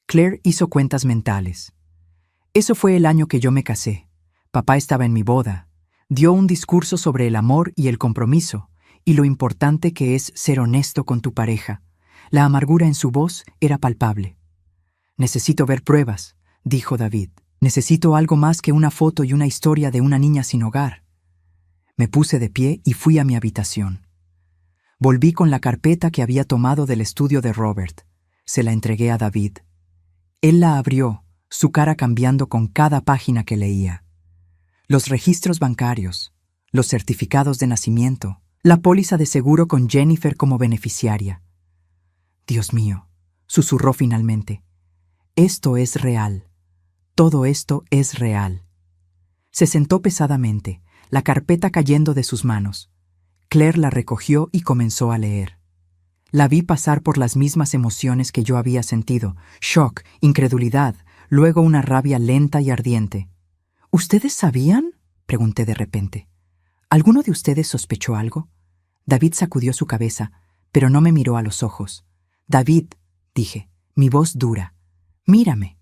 Claire hizo cuentas mentales. Eso fue el año que yo me casé. Papá estaba en mi boda. Dio un discurso sobre el amor y el compromiso, y lo importante que es ser honesto con tu pareja. La amargura en su voz era palpable. Necesito ver pruebas, dijo David. Necesito algo más que una foto y una historia de una niña sin hogar. Me puse de pie y fui a mi habitación. Volví con la carpeta que había tomado del estudio de Robert. Se la entregué a David. Él la abrió, su cara cambiando con cada página que leía. Los registros bancarios, los certificados de nacimiento, la póliza de seguro con Jennifer como beneficiaria. Dios mío, susurró finalmente. Esto es real. Todo esto es real. Se sentó pesadamente, la carpeta cayendo de sus manos. Claire la recogió y comenzó a leer. La vi pasar por las mismas emociones que yo había sentido: shock, incredulidad, luego una rabia lenta y ardiente. ¿Ustedes sabían?, pregunté de repente. ¿Alguno de ustedes sospechó algo? David sacudió su cabeza, pero no me miró a los ojos. David, dije, mi voz dura. Mírame.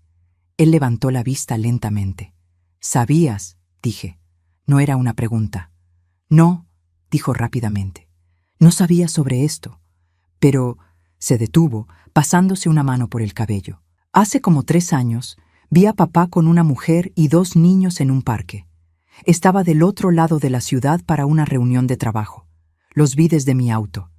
Él levantó la vista lentamente. ¿Sabías?, dije. No era una pregunta. No, dijo rápidamente. No sabía sobre esto. Pero se detuvo, pasándose una mano por el cabello. Hace como 3 años, vi a papá con una mujer y 2 niños en un parque. Estaba del otro lado de la ciudad para una reunión de trabajo. Los vi desde mi auto.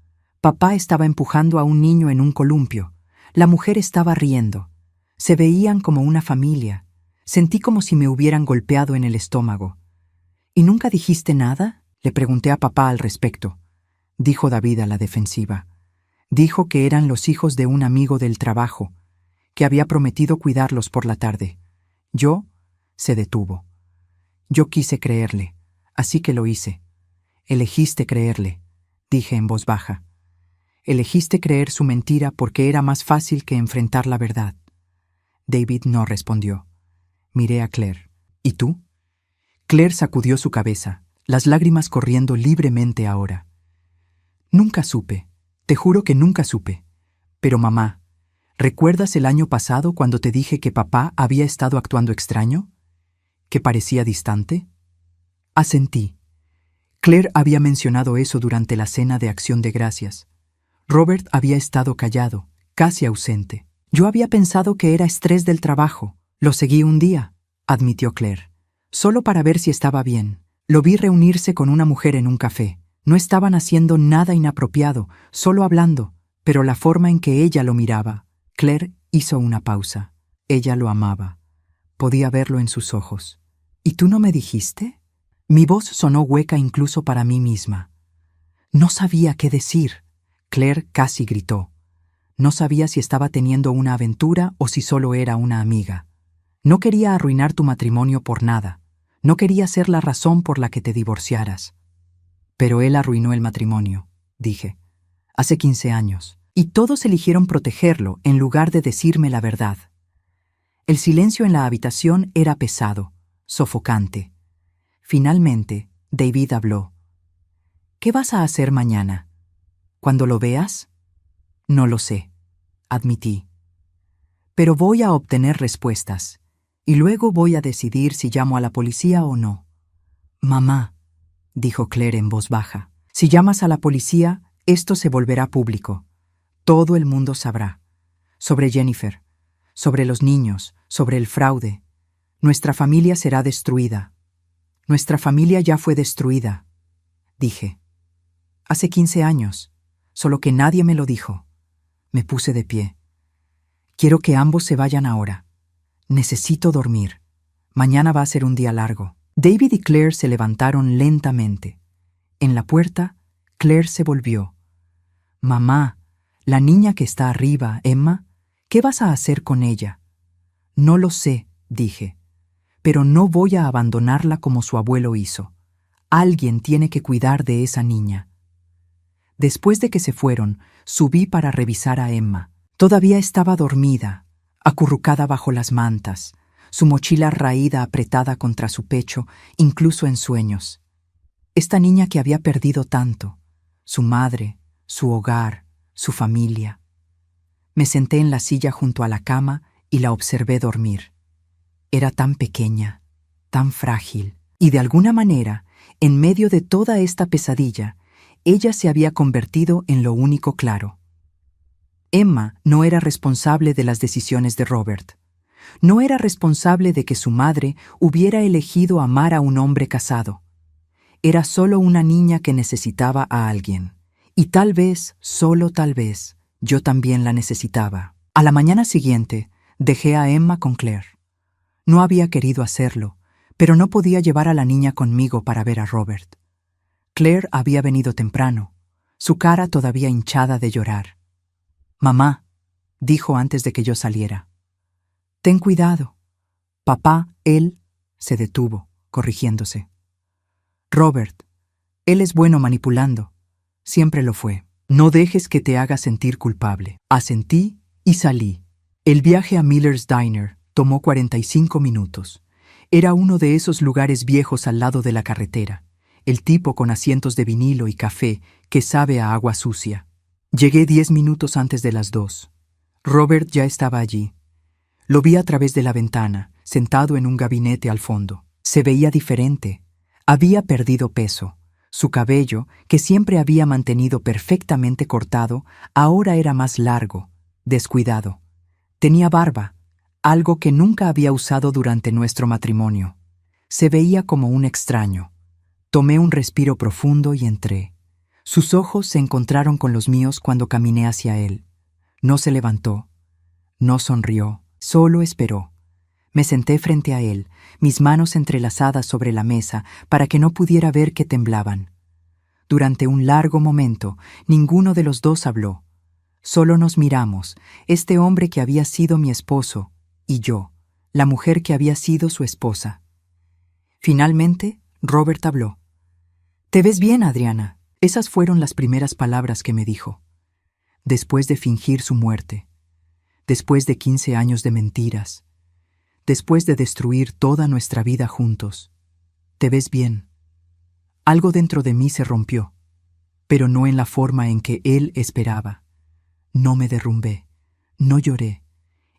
Papá estaba empujando a un niño en un columpio. La mujer estaba riendo. Se veían como una familia. Sentí como si me hubieran golpeado en el estómago. ¿Y nunca dijiste nada?, le pregunté a papá al respecto. Dijo David a la defensiva. Dijo que eran los hijos de un amigo del trabajo, que había prometido cuidarlos por la tarde. Se detuvo. Yo quise creerle, así que lo hice. Elegiste creerle, dije en voz baja. Elegiste creer su mentira porque era más fácil que enfrentar la verdad. David no respondió. Miré a Claire. ¿Y tú? Claire sacudió su cabeza, las lágrimas corriendo libremente ahora. Nunca supe, te juro que nunca supe. Pero mamá, ¿recuerdas el año pasado cuando te dije que papá había estado actuando extraño? ¿Que parecía distante? Asentí. Claire había mencionado eso durante la cena de Acción de Gracias. Robert había estado callado, casi ausente. Yo había pensado que era estrés del trabajo. Lo seguí un día, admitió Claire, solo para ver si estaba bien. Lo vi reunirse con una mujer en un café. No estaban haciendo nada inapropiado, solo hablando, pero la forma en que ella lo miraba. Claire hizo una pausa. Ella lo amaba. Podía verlo en sus ojos. ¿Y tú no me dijiste? Mi voz sonó hueca incluso para mí misma. No sabía qué decir. Claire casi gritó. No sabía si estaba teniendo una aventura o si solo era una amiga. No quería arruinar tu matrimonio por nada. No quería ser la razón por la que te divorciaras. Pero él arruinó el matrimonio, dije. Hace 15 años. Y todos eligieron protegerlo en lugar de decirme la verdad. El silencio en la habitación era pesado, sofocante. Finalmente, David habló. ¿Qué vas a hacer mañana? ¿Cuando lo veas? No lo sé, admití. Pero voy a obtener respuestas, y luego voy a decidir si llamo a la policía o no. Mamá, dijo Claire en voz baja, si llamas a la policía, esto se volverá público. Todo el mundo sabrá. Sobre Jennifer, sobre los niños, sobre el fraude. Nuestra familia será destruida. Nuestra familia ya fue destruida, dije. Hace 15 años, solo que nadie me lo dijo. Me puse de pie. Quiero que ambos se vayan ahora. Necesito dormir. Mañana va a ser un día largo. David y Claire se levantaron lentamente. En la puerta, Claire se volvió. Mamá, la niña que está arriba, Emma, ¿qué vas a hacer con ella? No lo sé, dije. Pero no voy a abandonarla como su abuelo hizo. Alguien tiene que cuidar de esa niña. Después de que se fueron, subí para revisar a Emma. Todavía estaba dormida, acurrucada bajo las mantas, su mochila raída apretada contra su pecho, incluso en sueños. Esta niña que había perdido tanto, su madre, su hogar, su familia. Me senté en la silla junto a la cama y la observé dormir. Era tan pequeña, tan frágil, y de alguna manera, en medio de toda esta pesadilla, ella se había convertido en lo único claro. Emma no era responsable de las decisiones de Robert. No era responsable de que su madre hubiera elegido amar a un hombre casado. Era solo una niña que necesitaba a alguien. Y tal vez, solo tal vez, yo también la necesitaba. A la mañana siguiente, dejé a Emma con Claire. No había querido hacerlo, pero no podía llevar a la niña conmigo para ver a Robert. Claire había venido temprano, su cara todavía hinchada de llorar. «Mamá», dijo antes de que yo saliera. «Ten cuidado. Papá, él…» se detuvo, corrigiéndose. «Robert, él es bueno manipulando. Siempre lo fue. No dejes que te haga sentir culpable». Asentí y salí. El viaje a Miller's Diner tomó 45 minutos. Era uno de esos lugares viejos al lado de la carretera, el tipo con asientos de vinilo y café que sabe a agua sucia. Llegué 10 minutos antes de las 2. Robert ya estaba allí. Lo vi a través de la ventana, sentado en un gabinete al fondo. Se veía diferente. Había perdido peso. Su cabello, que siempre había mantenido perfectamente cortado, ahora era más largo, descuidado. Tenía barba, algo que nunca había usado durante nuestro matrimonio. Se veía como un extraño. Tomé un respiro profundo y entré. Sus ojos se encontraron con los míos cuando caminé hacia él. No se levantó, no sonrió, solo esperó. Me senté frente a él, mis manos entrelazadas sobre la mesa para que no pudiera ver que temblaban. Durante un largo momento, ninguno de los dos habló. Solo nos miramos, este hombre que había sido mi esposo, y yo, la mujer que había sido su esposa. Finalmente, Robert habló. «Te ves bien, Adriana». Esas fueron las primeras palabras que me dijo. Después de fingir su muerte, después de 15 años de mentiras, después de destruir toda nuestra vida juntos, te ves bien. Algo dentro de mí se rompió, pero no en la forma en que él esperaba. No me derrumbé, no lloré.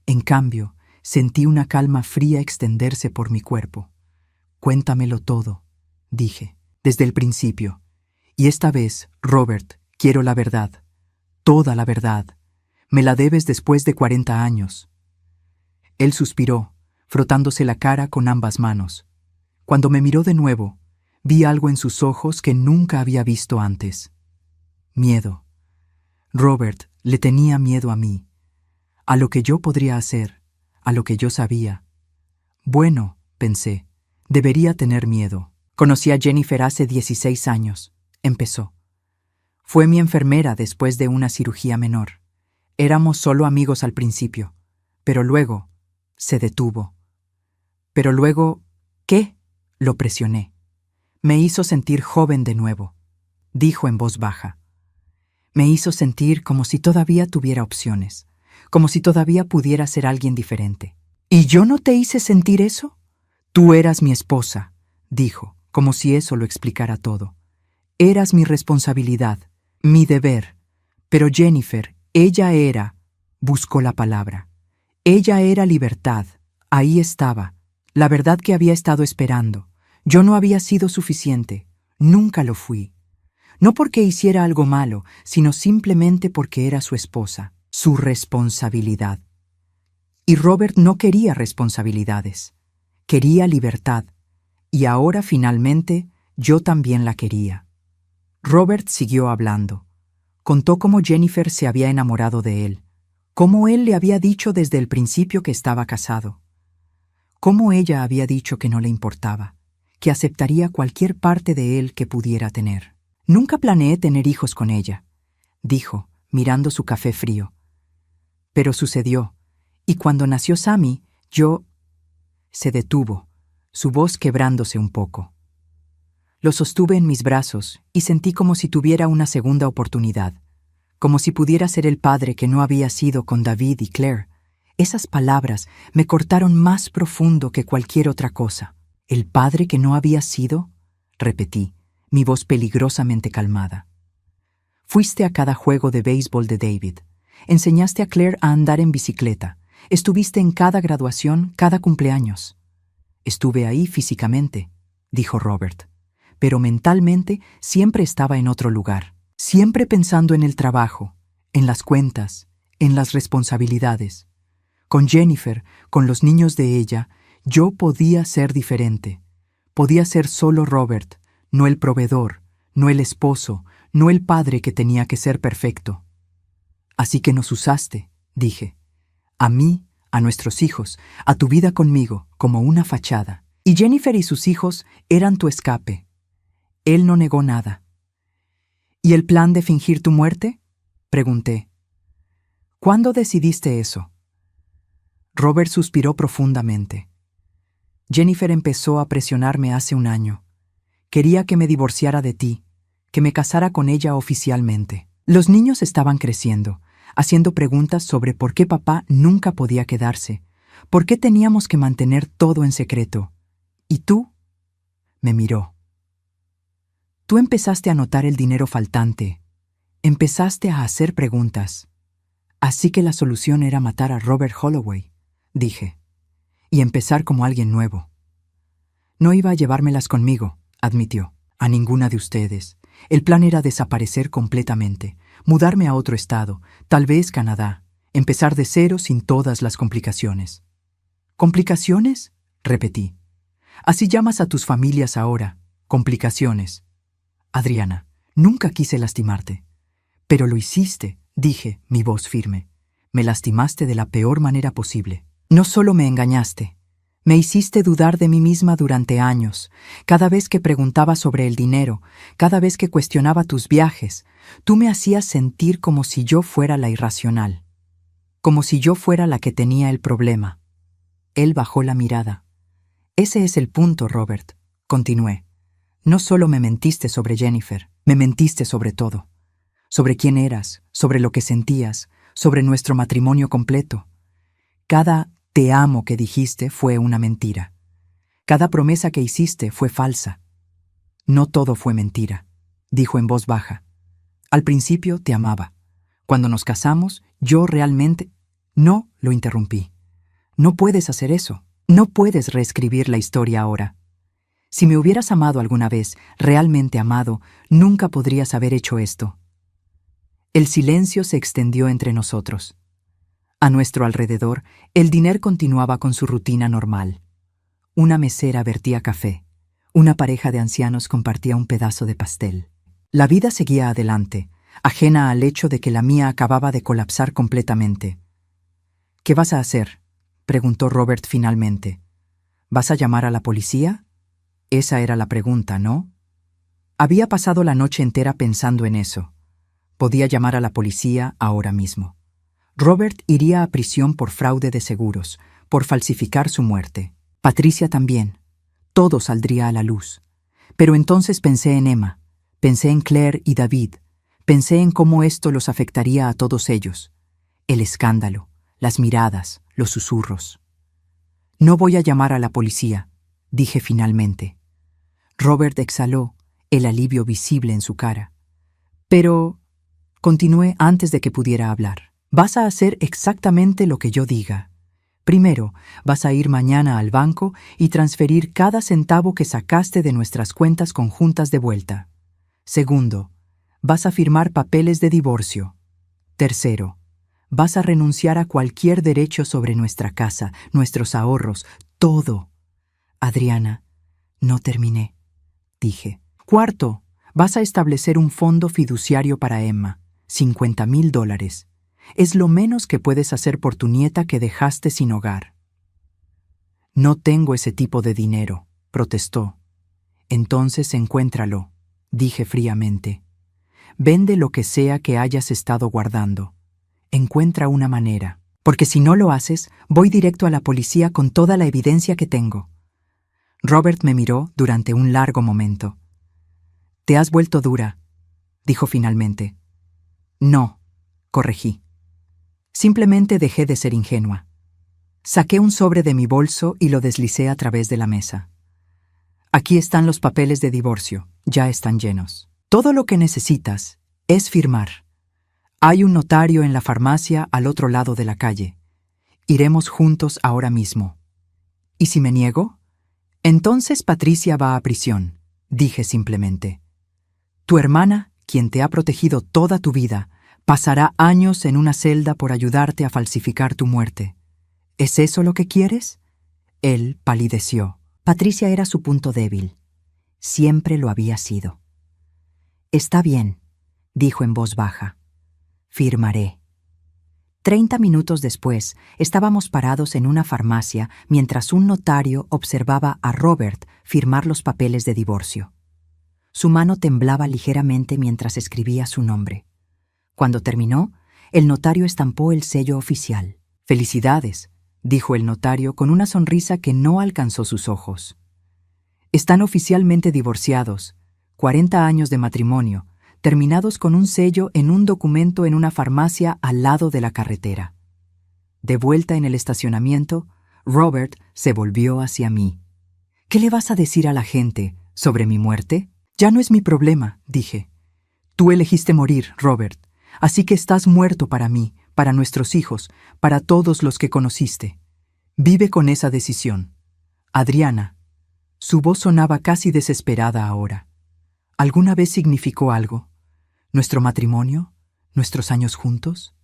En cambio, sentí una calma fría extenderse por mi cuerpo. «Cuéntamelo todo», dije, desde el principio. «Y esta vez, Robert, quiero la verdad. Toda la verdad. Me la debes después de 40 años». Él suspiró, frotándose la cara con ambas manos. Cuando me miró de nuevo, vi algo en sus ojos que nunca había visto antes. Miedo. Robert le tenía miedo a mí, a lo que yo podría hacer, a lo que yo sabía. Bueno, pensé, debería tener miedo. «Conocí a Jennifer hace 16 años», empezó. «Fue mi enfermera después de una cirugía menor. Éramos solo amigos al principio, pero luego…» se detuvo. «Pero luego…» «¿Qué?», lo presioné. «Me hizo sentir joven de nuevo», dijo en voz baja. «Me hizo sentir como si todavía tuviera opciones, como si todavía pudiera ser alguien diferente». «¿Y yo no te hice sentir eso?». «Tú eras mi esposa», dijo, como si eso lo explicara todo. «Eras mi responsabilidad, mi deber. Pero Jennifer, ella era…» buscó la palabra. «Ella era libertad. Ahí estaba, la verdad que había estado esperando. Yo no había sido suficiente. Nunca lo fui. No porque hiciera algo malo, sino simplemente porque era su esposa, su responsabilidad. Y Robert no quería responsabilidades. Quería libertad. Y ahora, finalmente, yo también la quería». Robert siguió hablando. Contó cómo Jennifer se había enamorado de él, cómo él le había dicho desde el principio que estaba casado, cómo ella había dicho que no le importaba, que aceptaría cualquier parte de él que pudiera tener. «Nunca planeé tener hijos con ella», dijo, mirando su café frío. «Pero sucedió, y cuando nació Sammy, yo…» Se detuvo, su voz quebrándose un poco. Lo sostuve en mis brazos y sentí como si tuviera una segunda oportunidad, como si pudiera ser el padre que no había sido con David y Claire. Esas palabras me cortaron más profundo que cualquier otra cosa. «¿El padre que no había sido?», repetí, mi voz peligrosamente calmada. «Fuiste a cada juego de béisbol de David. Enseñaste a Claire a andar en bicicleta. Estuviste en cada graduación, cada cumpleaños». «Estuve ahí físicamente», dijo Robert, «pero mentalmente siempre estaba en otro lugar, siempre pensando en el trabajo, en las cuentas, en las responsabilidades. Con Jennifer, con los niños de ella, yo podía ser diferente. Podía ser solo Robert, no el proveedor, no el esposo, no el padre que tenía que ser perfecto». «Así que nos usaste», dije, «a mí, a nuestros hijos, a tu vida conmigo, como una fachada. Y Jennifer y sus hijos eran tu escape». Él no negó nada, ¿Y el plan de fingir tu muerte? Pregunté. ¿Cuándo decidiste eso? Robert suspiró profundamente. Jennifer empezó a presionarme hace un año. Quería que me divorciara de ti, que me casara con ella oficialmente. Los niños estaban creciendo, haciendo preguntas sobre por qué papá nunca podía quedarse, por qué teníamos que mantener todo en secreto. ¿Y tú? Me miró. Tú empezaste a notar el dinero faltante. Empezaste a hacer preguntas. Así que la solución era matar a Robert Holloway, dije, y empezar como alguien nuevo. No iba a llevármelas conmigo, admitió, a ninguna de ustedes. El plan era desaparecer completamente, mudarme a otro estado, tal vez Canadá, empezar de cero sin todas las complicaciones. ¿Complicaciones? Repetí. Así llamas a tus familias ahora, complicaciones. Adriana, nunca quise lastimarte. Pero lo hiciste, dije, mi voz firme. Me lastimaste de la peor manera posible. No solo me engañaste, me hiciste dudar de mí misma durante años. Cada vez que preguntaba sobre el dinero, cada vez que cuestionaba tus viajes, tú me hacías sentir como si yo fuera la irracional, como si yo fuera la que tenía el problema. Él bajó la mirada. Ese es el punto, Robert, continué. No solo me mentiste sobre Jennifer, me mentiste sobre todo. Sobre quién eras, sobre lo que sentías, sobre nuestro matrimonio completo. Cada te amo que dijiste fue una mentira. Cada promesa que hiciste fue falsa. No todo fue mentira, dijo en voz baja. Al principio te amaba. Cuando nos casamos, yo realmente... No, lo interrumpí. No puedes hacer eso. No puedes reescribir la historia ahora. Si me hubieras amado alguna vez, realmente amado, nunca podrías haber hecho esto. El silencio se extendió entre nosotros. A nuestro alrededor, el diner continuaba con su rutina normal. Una mesera vertía café. Una pareja de ancianos compartía un pedazo de pastel. La vida seguía adelante, ajena al hecho de que la mía acababa de colapsar completamente. ¿Qué vas a hacer?, preguntó Robert finalmente. ¿Vas a llamar a la policía? Esa era la pregunta, ¿no? Había pasado la noche entera pensando en eso. Podía llamar a la policía ahora mismo. Robert iría a prisión por fraude de seguros, por falsificar su muerte. Patricia también. Todo saldría a la luz. Pero entonces pensé en Emma, pensé en Claire y David, pensé en cómo esto los afectaría a todos ellos. El escándalo, las miradas, los susurros. No voy a llamar a la policía, dije finalmente. Robert exhaló, el alivio visible en su cara. Pero, continué antes de que pudiera hablar, vas a hacer exactamente lo que yo diga. Primero, vas a ir mañana al banco y transferir cada centavo que sacaste de nuestras cuentas conjuntas de vuelta. Segundo, vas a firmar papeles de divorcio. Tercero, vas a renunciar a cualquier derecho sobre nuestra casa, nuestros ahorros, todo. Adriana, no terminé, dije. Cuarto, vas a establecer un fondo fiduciario para Emma, $50,000. Es lo menos que puedes hacer por tu nieta que dejaste sin hogar. No tengo ese tipo de dinero, protestó. Entonces encuéntralo, dije fríamente. Vende lo que sea que hayas estado guardando. Encuentra una manera, porque si no lo haces, voy directo a la policía con toda la evidencia que tengo. Robert me miró durante un largo momento. Te has vuelto dura, dijo finalmente. No, corregí. Simplemente dejé de ser ingenua. Saqué un sobre de mi bolso y lo deslicé a través de la mesa. Aquí están los papeles de divorcio, ya están llenos. Todo lo que necesitas es firmar. Hay un notario en la farmacia al otro lado de la calle. Iremos juntos ahora mismo. ¿Y si me niego? Entonces Patricia va a prisión, dije simplemente. Tu hermana, quien te ha protegido toda tu vida, pasará años en una celda por ayudarte a falsificar tu muerte. ¿Es eso lo que quieres? Él palideció. Patricia era su punto débil. Siempre lo había sido. Está bien, dijo en voz baja. Firmaré. 30 minutos después, estábamos parados en una farmacia mientras un notario observaba a Robert firmar los papeles de divorcio. Su mano temblaba ligeramente mientras escribía su nombre. Cuando terminó, el notario estampó el sello oficial. «Felicidades», dijo el notario con una sonrisa que no alcanzó sus ojos. «Están oficialmente divorciados, 40 años de matrimonio, terminados con un sello en un documento en una farmacia al lado de la carretera». De vuelta en el estacionamiento, Robert se volvió hacia mí. «¿Qué le vas a decir a la gente sobre mi muerte?» «Ya no es mi problema», dije. «Tú elegiste morir, Robert, así que estás muerto para mí, para nuestros hijos, para todos los que conociste. Vive con esa decisión. Adriana». Su voz sonaba casi desesperada ahora. «¿Alguna vez significó algo? ¿Nuestro matrimonio? ¿Nuestros años juntos?»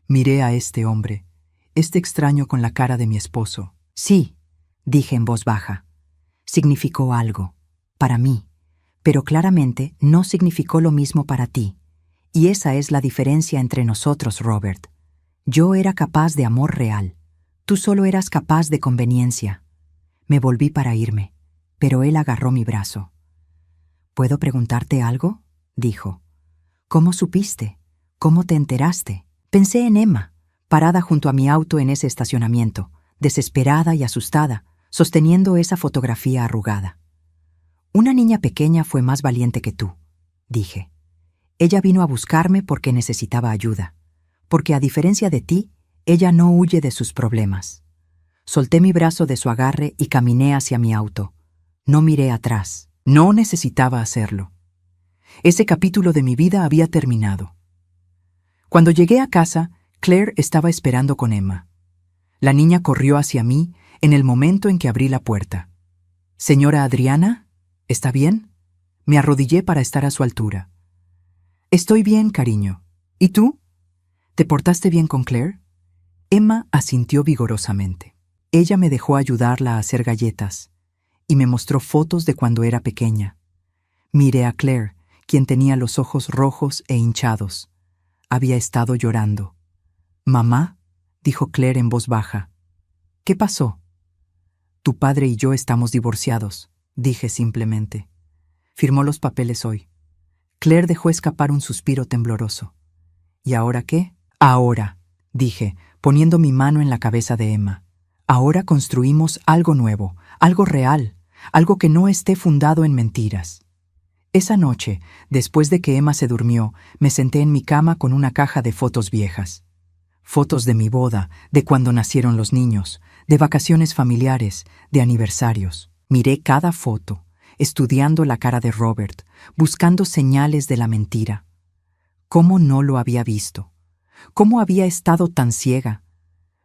Miré a este hombre, este extraño con la cara de mi esposo. «Sí», dije en voz baja. «Significó algo, para mí, pero claramente no significó lo mismo para ti. Y esa es la diferencia entre nosotros, Robert. Yo era capaz de amor real. Tú solo eras capaz de conveniencia». Me volví para irme, pero él agarró mi brazo. «¿Puedo preguntarte algo?», dijo. «¿Cómo supiste? ¿Cómo te enteraste?» Pensé en Emma, parada junto a mi auto en ese estacionamiento, desesperada y asustada, sosteniendo esa fotografía arrugada. «Una niña pequeña fue más valiente que tú», dije. «Ella vino a buscarme porque necesitaba ayuda, porque a diferencia de ti, ella no huye de sus problemas». Solté mi brazo de su agarre y caminé hacia mi auto. No miré atrás. No necesitaba hacerlo. Ese capítulo de mi vida había terminado. Cuando llegué a casa, Claire estaba esperando con Emma. La niña corrió hacia mí en el momento en que abrí la puerta. «Señora Adriana, ¿está bien?». Me arrodillé para estar a su altura. «Estoy bien, cariño. ¿Y tú? ¿Te portaste bien con Claire?». Emma asintió vigorosamente. Ella me dejó ayudarla a hacer galletas y me mostró fotos de cuando era pequeña. Miré a Claire, quien tenía los ojos rojos e hinchados. Había estado llorando. «Mamá», dijo Claire en voz baja. «¿Qué pasó?». «Tu padre y yo estamos divorciados», dije simplemente. «Firmó los papeles hoy». Claire dejó escapar un suspiro tembloroso. «¿Y ahora qué?». «Ahora», dije, poniendo mi mano en la cabeza de Emma. «Ahora construimos algo nuevo, algo real, algo que no esté fundado en mentiras». Esa noche, después de que Emma se durmió, me senté en mi cama con una caja de fotos viejas. Fotos de mi boda, de cuando nacieron los niños, de vacaciones familiares, de aniversarios. Miré cada foto, estudiando la cara de Robert, buscando señales de la mentira. ¿Cómo no lo había visto? ¿Cómo había estado tan ciega?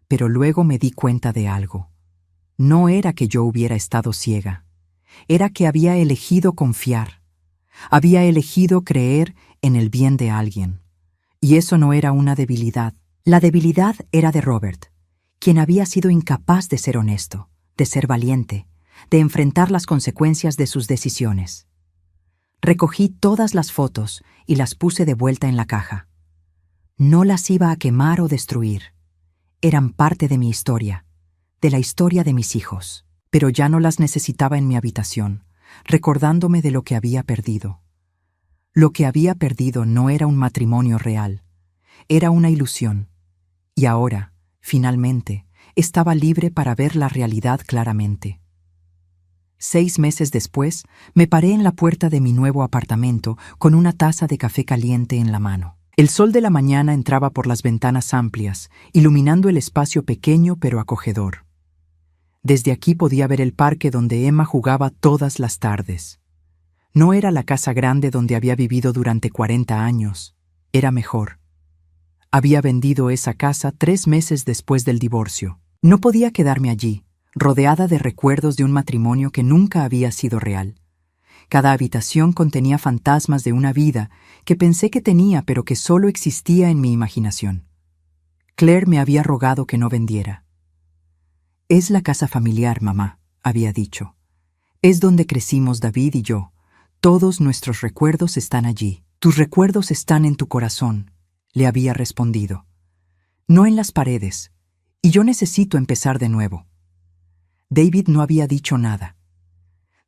Pero luego me di cuenta de algo. No era que yo hubiera estado ciega. Era que había elegido confiar. Había elegido creer en el bien de alguien. Y eso no era una debilidad. La debilidad era de Robert, quien había sido incapaz de ser honesto, de ser valiente, de enfrentar las consecuencias de sus decisiones. Recogí todas las fotos y las puse de vuelta en la caja. No las iba a quemar o destruir. Eran parte de mi historia, de la historia de mis hijos. Pero ya no las necesitaba en mi habitación, recordándome de lo que había perdido. Lo que había perdido no era un matrimonio real, era una ilusión. Y ahora, finalmente, estaba libre para ver la realidad claramente. 6 meses después, me paré en la puerta de mi nuevo apartamento con una taza de café caliente en la mano. El sol de la mañana entraba por las ventanas amplias, iluminando el espacio pequeño pero acogedor. Desde aquí podía ver el parque donde Emma jugaba todas las tardes. No era la casa grande donde había vivido durante 40 años. Era mejor. Había vendido esa casa 3 meses después del divorcio. No podía quedarme allí, rodeada de recuerdos de un matrimonio que nunca había sido real. Cada habitación contenía fantasmas de una vida que pensé que tenía pero que solo existía en mi imaginación. Claire me había rogado que no vendiera. «Es la casa familiar, mamá», había dicho. «Es donde crecimos David y yo. Todos nuestros recuerdos están allí. Tus recuerdos están en tu corazón», le había respondido. «No en las paredes. Y yo necesito empezar de nuevo». David no había dicho nada.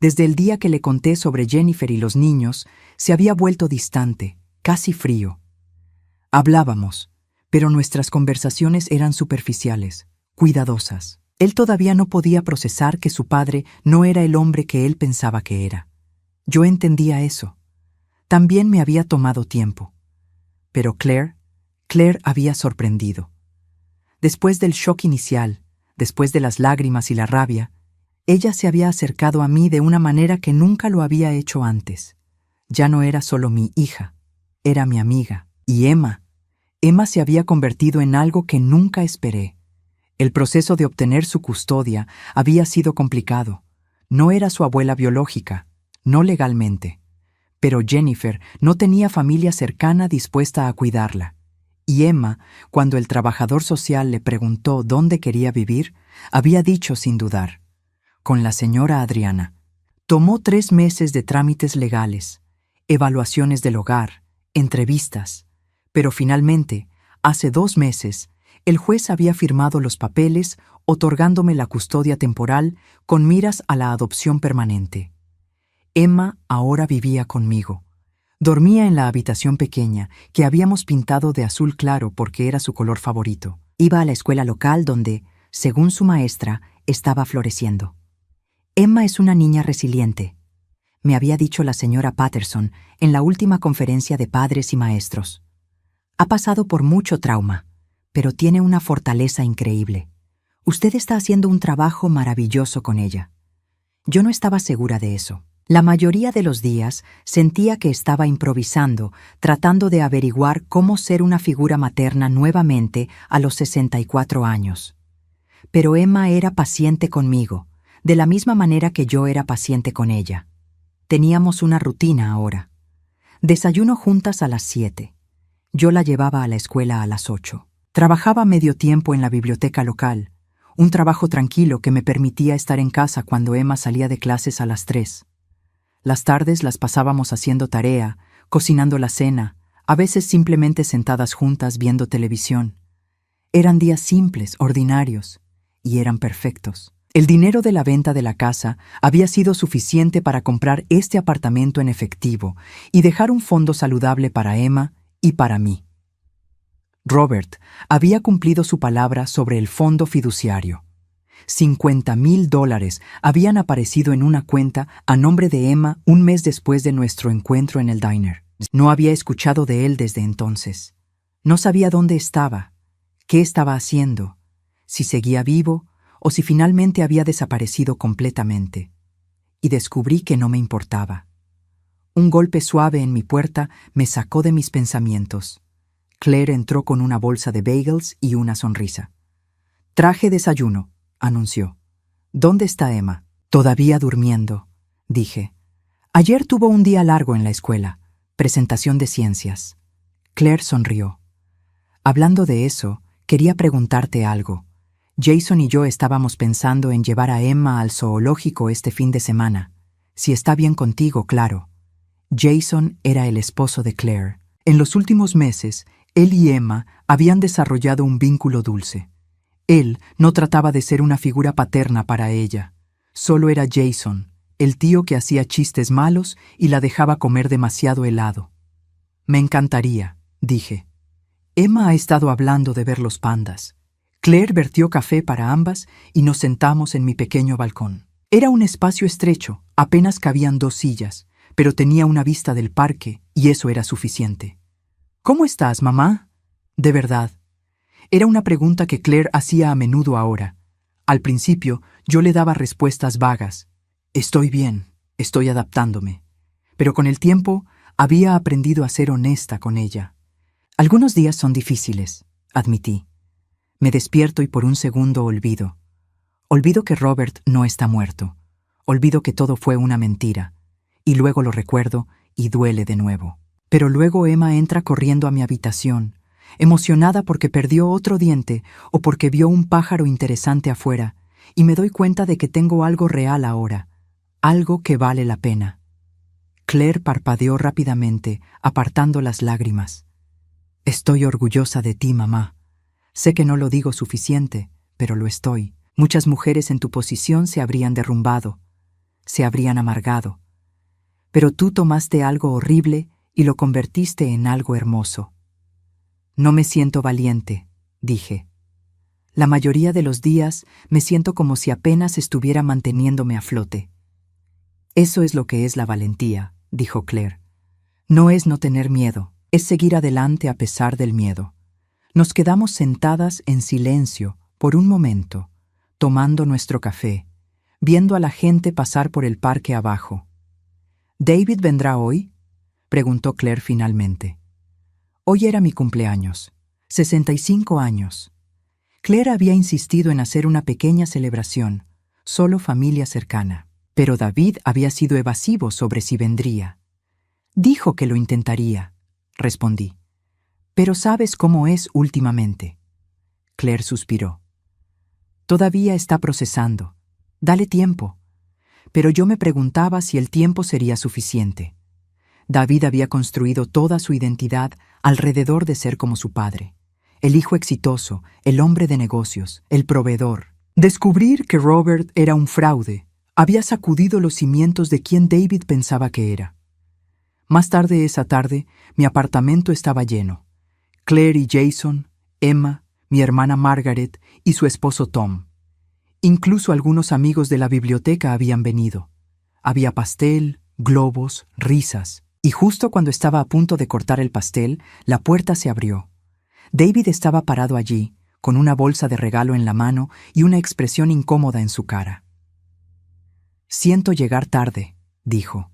Desde el día que le conté sobre Jennifer y los niños, se había vuelto distante, casi frío. Hablábamos, pero nuestras conversaciones eran superficiales, cuidadosas. Él todavía no podía procesar que su padre no era el hombre que él pensaba que era. Yo entendía eso. También me había tomado tiempo. Pero Claire había sorprendido. Después del shock inicial, después de las lágrimas y la rabia, ella se había acercado a mí de una manera que nunca lo había hecho antes. Ya no era solo mi hija, era mi amiga. Y Emma se había convertido en algo que nunca esperé. El proceso de obtener su custodia había sido complicado. No era su abuela biológica, no legalmente. Pero Jennifer no tenía familia cercana dispuesta a cuidarla. Y Emma, cuando el trabajador social le preguntó dónde quería vivir, había dicho sin dudar: con la señora Adriana. Tomó 3 meses de trámites legales, evaluaciones del hogar, entrevistas, pero finalmente, hace 2 meses, el juez había firmado los papeles otorgándome la custodia temporal con miras a la adopción permanente. Emma ahora vivía conmigo. Dormía en la habitación pequeña que habíamos pintado de azul claro porque era su color favorito. Iba a la escuela local donde, según su maestra, estaba floreciendo. Emma es una niña resiliente, me había dicho la señora Patterson en la última conferencia de padres y maestros. Ha pasado por mucho trauma, pero tiene una fortaleza increíble. Usted está haciendo un trabajo maravilloso con ella. Yo no estaba segura de eso. La mayoría de los días sentía que estaba improvisando, tratando de averiguar cómo ser una figura materna nuevamente a los 64 años. Pero Emma era paciente conmigo, de la misma manera que yo era paciente con ella. Teníamos una rutina ahora. Desayuno juntas a las 7. Yo la llevaba a la escuela a las 8. Trabajaba medio tiempo en la biblioteca local, un trabajo tranquilo que me permitía estar en casa cuando Emma salía de clases a las 3. Las tardes las pasábamos haciendo tarea, cocinando la cena, a veces simplemente sentadas juntas viendo televisión. Eran días simples, ordinarios, y eran perfectos. El dinero de la venta de la casa había sido suficiente para comprar este apartamento en efectivo y dejar un fondo saludable para Emma y para mí. Robert había cumplido su palabra sobre el fondo fiduciario. $50,000 habían aparecido en una cuenta a nombre de Emma un mes después de nuestro encuentro en el diner. No había escuchado de él desde entonces. No sabía dónde estaba, qué estaba haciendo, si seguía vivo o si finalmente había desaparecido completamente. Y descubrí que no me importaba. Un golpe suave en mi puerta me sacó de mis pensamientos. Claire entró con una bolsa de bagels y una sonrisa. «Traje desayuno», anunció. «¿Dónde está Emma?» «Todavía durmiendo», dije. «Ayer tuvo un día largo en la escuela. Presentación de ciencias». Claire sonrió. «Hablando de eso, quería preguntarte algo. Jason y yo estábamos pensando en llevar a Emma al zoológico este fin de semana. Si está bien contigo, claro». Jason era el esposo de Claire. En los últimos meses, él y Emma habían desarrollado un vínculo dulce. Él no trataba de ser una figura paterna para ella. Solo era Jason, el tío que hacía chistes malos y la dejaba comer demasiado helado. «Me encantaría», dije. Emma ha estado hablando de ver los pandas. Claire vertió café para ambas y nos sentamos en mi pequeño balcón. Era un espacio estrecho, apenas cabían 2 sillas, pero tenía una vista del parque y eso era suficiente. «¿Cómo estás, mamá?» «De verdad». Era una pregunta que Claire hacía a menudo ahora. Al principio, yo le daba respuestas vagas. «Estoy bien, estoy adaptándome». Pero con el tiempo, había aprendido a ser honesta con ella. «Algunos días son difíciles», admití. Me despierto y por un segundo olvido. Olvido que Robert no está muerto. Olvido que todo fue una mentira. Y luego lo recuerdo y duele de nuevo. Pero luego Emma entra corriendo a mi habitación, emocionada porque perdió otro diente o porque vio un pájaro interesante afuera, y me doy cuenta de que tengo algo real ahora, algo que vale la pena. Claire parpadeó rápidamente, apartando las lágrimas. «Estoy orgullosa de ti, mamá. Sé que no lo digo suficiente, pero lo estoy. Muchas mujeres en tu posición se habrían derrumbado. se habrían amargado. Pero tú tomaste algo horrible y lo convertiste en algo hermoso. No me siento valiente, dije. La mayoría de los días me siento como si apenas estuviera manteniéndome a flote. Eso es lo que es la valentía, dijo Claire. No es no tener miedo, es seguir adelante a pesar del miedo. Nos quedamos sentadas en silencio por un momento, tomando nuestro café, viendo a la gente pasar por el parque abajo. ¿David vendrá hoy?, preguntó Claire finalmente. Hoy era mi cumpleaños, 65 años. Claire había insistido en hacer una pequeña celebración, solo familia cercana, pero David había sido evasivo sobre si vendría. Dijo que lo intentaría, respondí. Pero sabes cómo es últimamente. Claire suspiró. Todavía está procesando. Dale tiempo. Pero yo me preguntaba si el tiempo sería suficiente. David había construido toda su identidad alrededor de ser como su padre. El hijo exitoso, el hombre de negocios, el proveedor. Descubrir que Robert era un fraude había sacudido los cimientos de quien David pensaba que era. Más tarde esa tarde, mi apartamento estaba lleno. Claire y Jason, Emma, mi hermana Margaret y su esposo Tom. Incluso algunos amigos de la biblioteca habían venido. Había pastel, globos, risas. Y justo cuando estaba a punto de cortar el pastel, la puerta se abrió. David estaba parado allí, con una bolsa de regalo en la mano y una expresión incómoda en su cara. «Siento llegar tarde», dijo.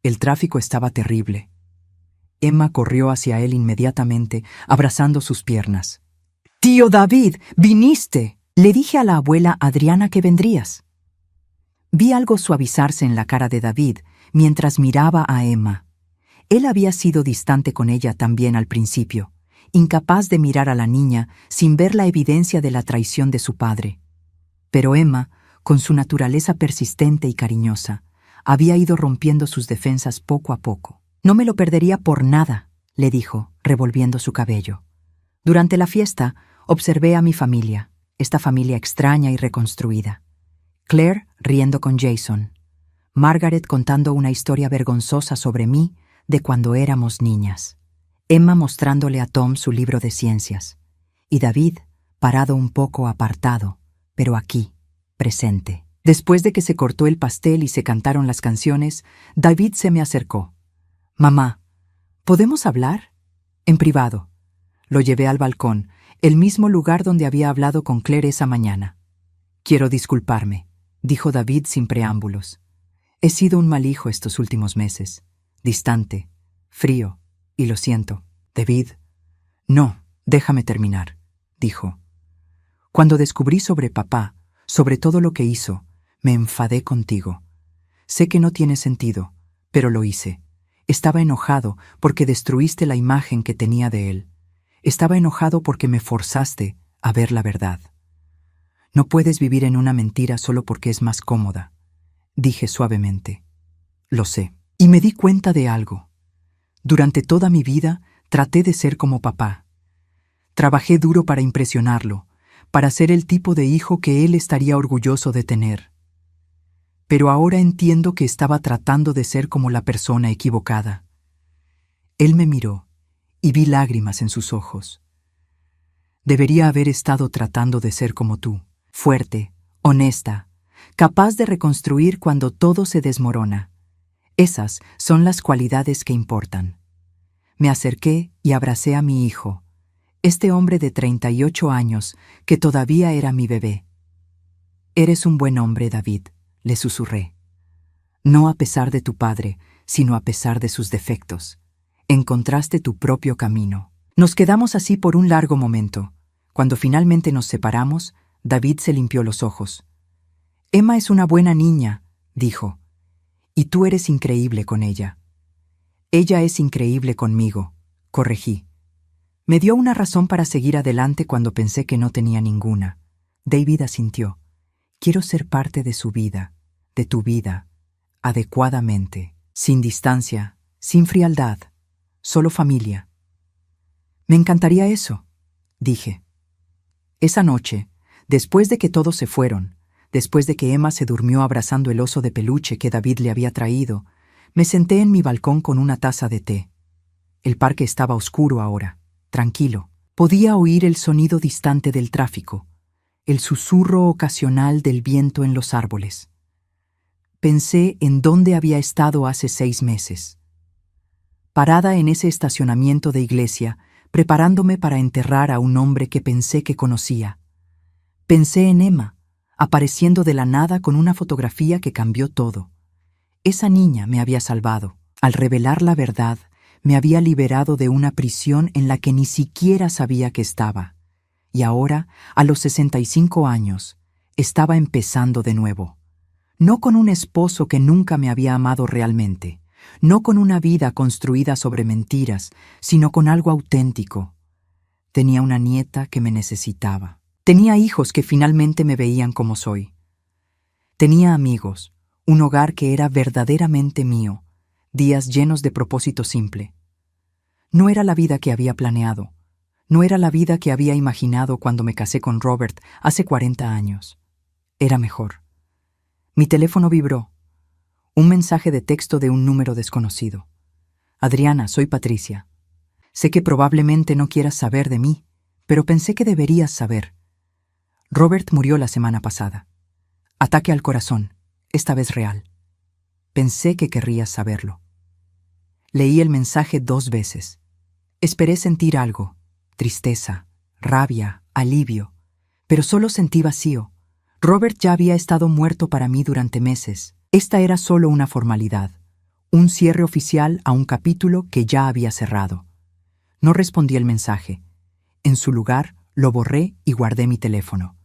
El tráfico estaba terrible. Emma corrió hacia él inmediatamente, abrazando sus piernas. «¡Tío David, viniste! Le dije a la abuela Adriana que vendrías». Vi algo suavizarse en la cara de David mientras miraba a Emma. Él había sido distante con ella también al principio, incapaz de mirar a la niña sin ver la evidencia de la traición de su padre. Pero Emma, con su naturaleza persistente y cariñosa, había ido rompiendo sus defensas poco a poco. «No me lo perdería por nada», le dijo, revolviendo su cabello. Durante la fiesta, observé a mi familia, esta familia extraña y reconstruida. Claire riendo con Jason. Margaret contando una historia vergonzosa sobre mí de cuando éramos niñas. Emma mostrándole a Tom su libro de ciencias. Y David, parado un poco apartado, pero aquí, presente. Después de que se cortó el pastel y se cantaron las canciones, David se me acercó. «Mamá, ¿podemos hablar?» «En privado». Lo llevé al balcón, el mismo lugar donde había hablado con Claire esa mañana. «Quiero disculparme», dijo David sin preámbulos. «He sido un mal hijo estos últimos meses. Distante, frío, y lo siento». «David». «No, déjame terminar», dijo. «Cuando descubrí sobre papá, sobre todo lo que hizo, me enfadé contigo. Sé que no tiene sentido, pero lo hice. Estaba enojado porque destruiste la imagen que tenía de él. Estaba enojado porque me forzaste a ver la verdad. No puedes vivir en una mentira solo porque es más cómoda», dije suavemente. «Lo sé». Y me di cuenta de algo. Durante toda mi vida traté de ser como papá. Trabajé duro para impresionarlo, para ser el tipo de hijo que él estaría orgulloso de tener. Pero ahora entiendo que estaba tratando de ser como la persona equivocada. Él me miró y vi lágrimas en sus ojos. Debería haber estado tratando de ser como tú, fuerte, honesta, capaz de reconstruir cuando todo se desmorona. Esas son las cualidades que importan. Me acerqué y abracé a mi hijo, este hombre de 38 años que todavía era mi bebé. «Eres un buen hombre, David», le susurré. «No a pesar de tu padre, sino a pesar de sus defectos. Encontraste tu propio camino». Nos quedamos así por un largo momento. Cuando finalmente nos separamos, David se limpió los ojos. «Emma es una buena niña», dijo. «Y tú eres increíble con ella». «Ella es increíble conmigo», corregí. Me dio una razón para seguir adelante cuando pensé que no tenía ninguna. David asintió. «Quiero ser parte de su vida, de tu vida, adecuadamente, sin distancia, sin frialdad, solo familia». «Me encantaría eso», dije. Esa noche, después de que todos se fueron, Después de que Emma se durmió abrazando el oso de peluche que David le había traído, me senté en mi balcón con una taza de té. El parque estaba oscuro ahora, tranquilo. Podía oír el sonido distante del tráfico, el susurro ocasional del viento en los árboles. Pensé en dónde había estado hace 6 meses. Parada en ese estacionamiento de iglesia, preparándome para enterrar a un hombre que pensé que conocía. Pensé en Emma, apareciendo de la nada con una fotografía que cambió todo. Esa niña me había salvado. Al revelar la verdad, me había liberado de una prisión en la que ni siquiera sabía que estaba. Y ahora, a los 65 años, estaba empezando de nuevo. No con un esposo que nunca me había amado realmente, no con una vida construida sobre mentiras, sino con algo auténtico. Tenía una nieta que me necesitaba. Tenía hijos que finalmente me veían como soy. Tenía amigos, un hogar que era verdaderamente mío, días llenos de propósito simple. No era la vida que había planeado, no era la vida que había imaginado cuando me casé con Robert hace 40 años. Era mejor. Mi teléfono vibró. Un mensaje de texto de un número desconocido. Adriana, soy Patricia. Sé que probablemente no quieras saber de mí, pero pensé que deberías saber. Robert murió la semana pasada. Ataque al corazón, esta vez real. Pensé que querrías saberlo. Leí el mensaje 2 veces. Esperé sentir algo, tristeza, rabia, alivio, pero solo sentí vacío. Robert ya había estado muerto para mí durante meses. Esta era solo una formalidad, un cierre oficial a un capítulo que ya había cerrado. No respondí el mensaje. En su lugar, lo borré y guardé mi teléfono.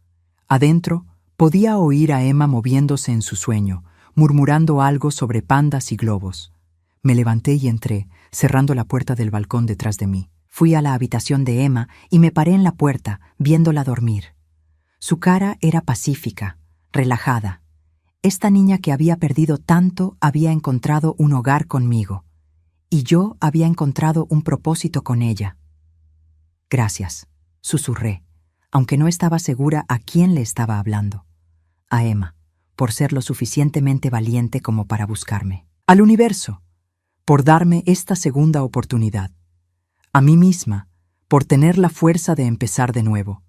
Adentro, podía oír a Emma moviéndose en su sueño, murmurando algo sobre pandas y globos. Me levanté y entré, cerrando la puerta del balcón detrás de mí. Fui a la habitación de Emma y me paré en la puerta, viéndola dormir. Su cara era pacífica, relajada. Esta niña que había perdido tanto había encontrado un hogar conmigo, y yo había encontrado un propósito con ella. Gracias, susurré, aunque no estaba segura a quién le estaba hablando. A Emma, por ser lo suficientemente valiente como para buscarme. Al universo, por darme esta segunda oportunidad. A mí misma, por tener la fuerza de empezar de nuevo.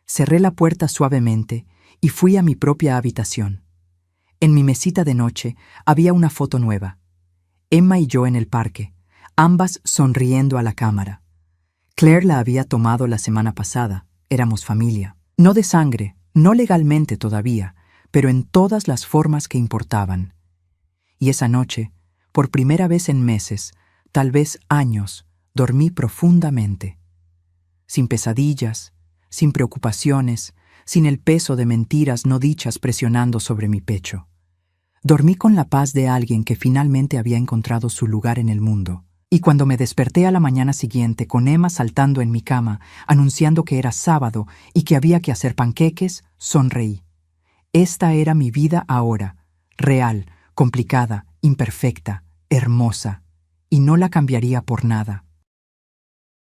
Cerré la puerta suavemente y fui a mi propia habitación. En mi mesita de noche había una foto nueva. Emma y yo en el parque, ambas sonriendo a la cámara. Claire la había tomado la semana pasada, éramos familia. No de sangre, no legalmente todavía, pero en todas las formas que importaban. Y esa noche, por primera vez en meses, tal vez años, dormí profundamente. Sin pesadillas, sin preocupaciones, sin el peso de mentiras no dichas presionando sobre mi pecho. Dormí con la paz de alguien que finalmente había encontrado su lugar en el mundo. Y cuando me desperté a la mañana siguiente con Emma saltando en mi cama, anunciando que era sábado y que había que hacer panqueques, sonreí. Esta era mi vida ahora, real, complicada, imperfecta, hermosa, y no la cambiaría por nada.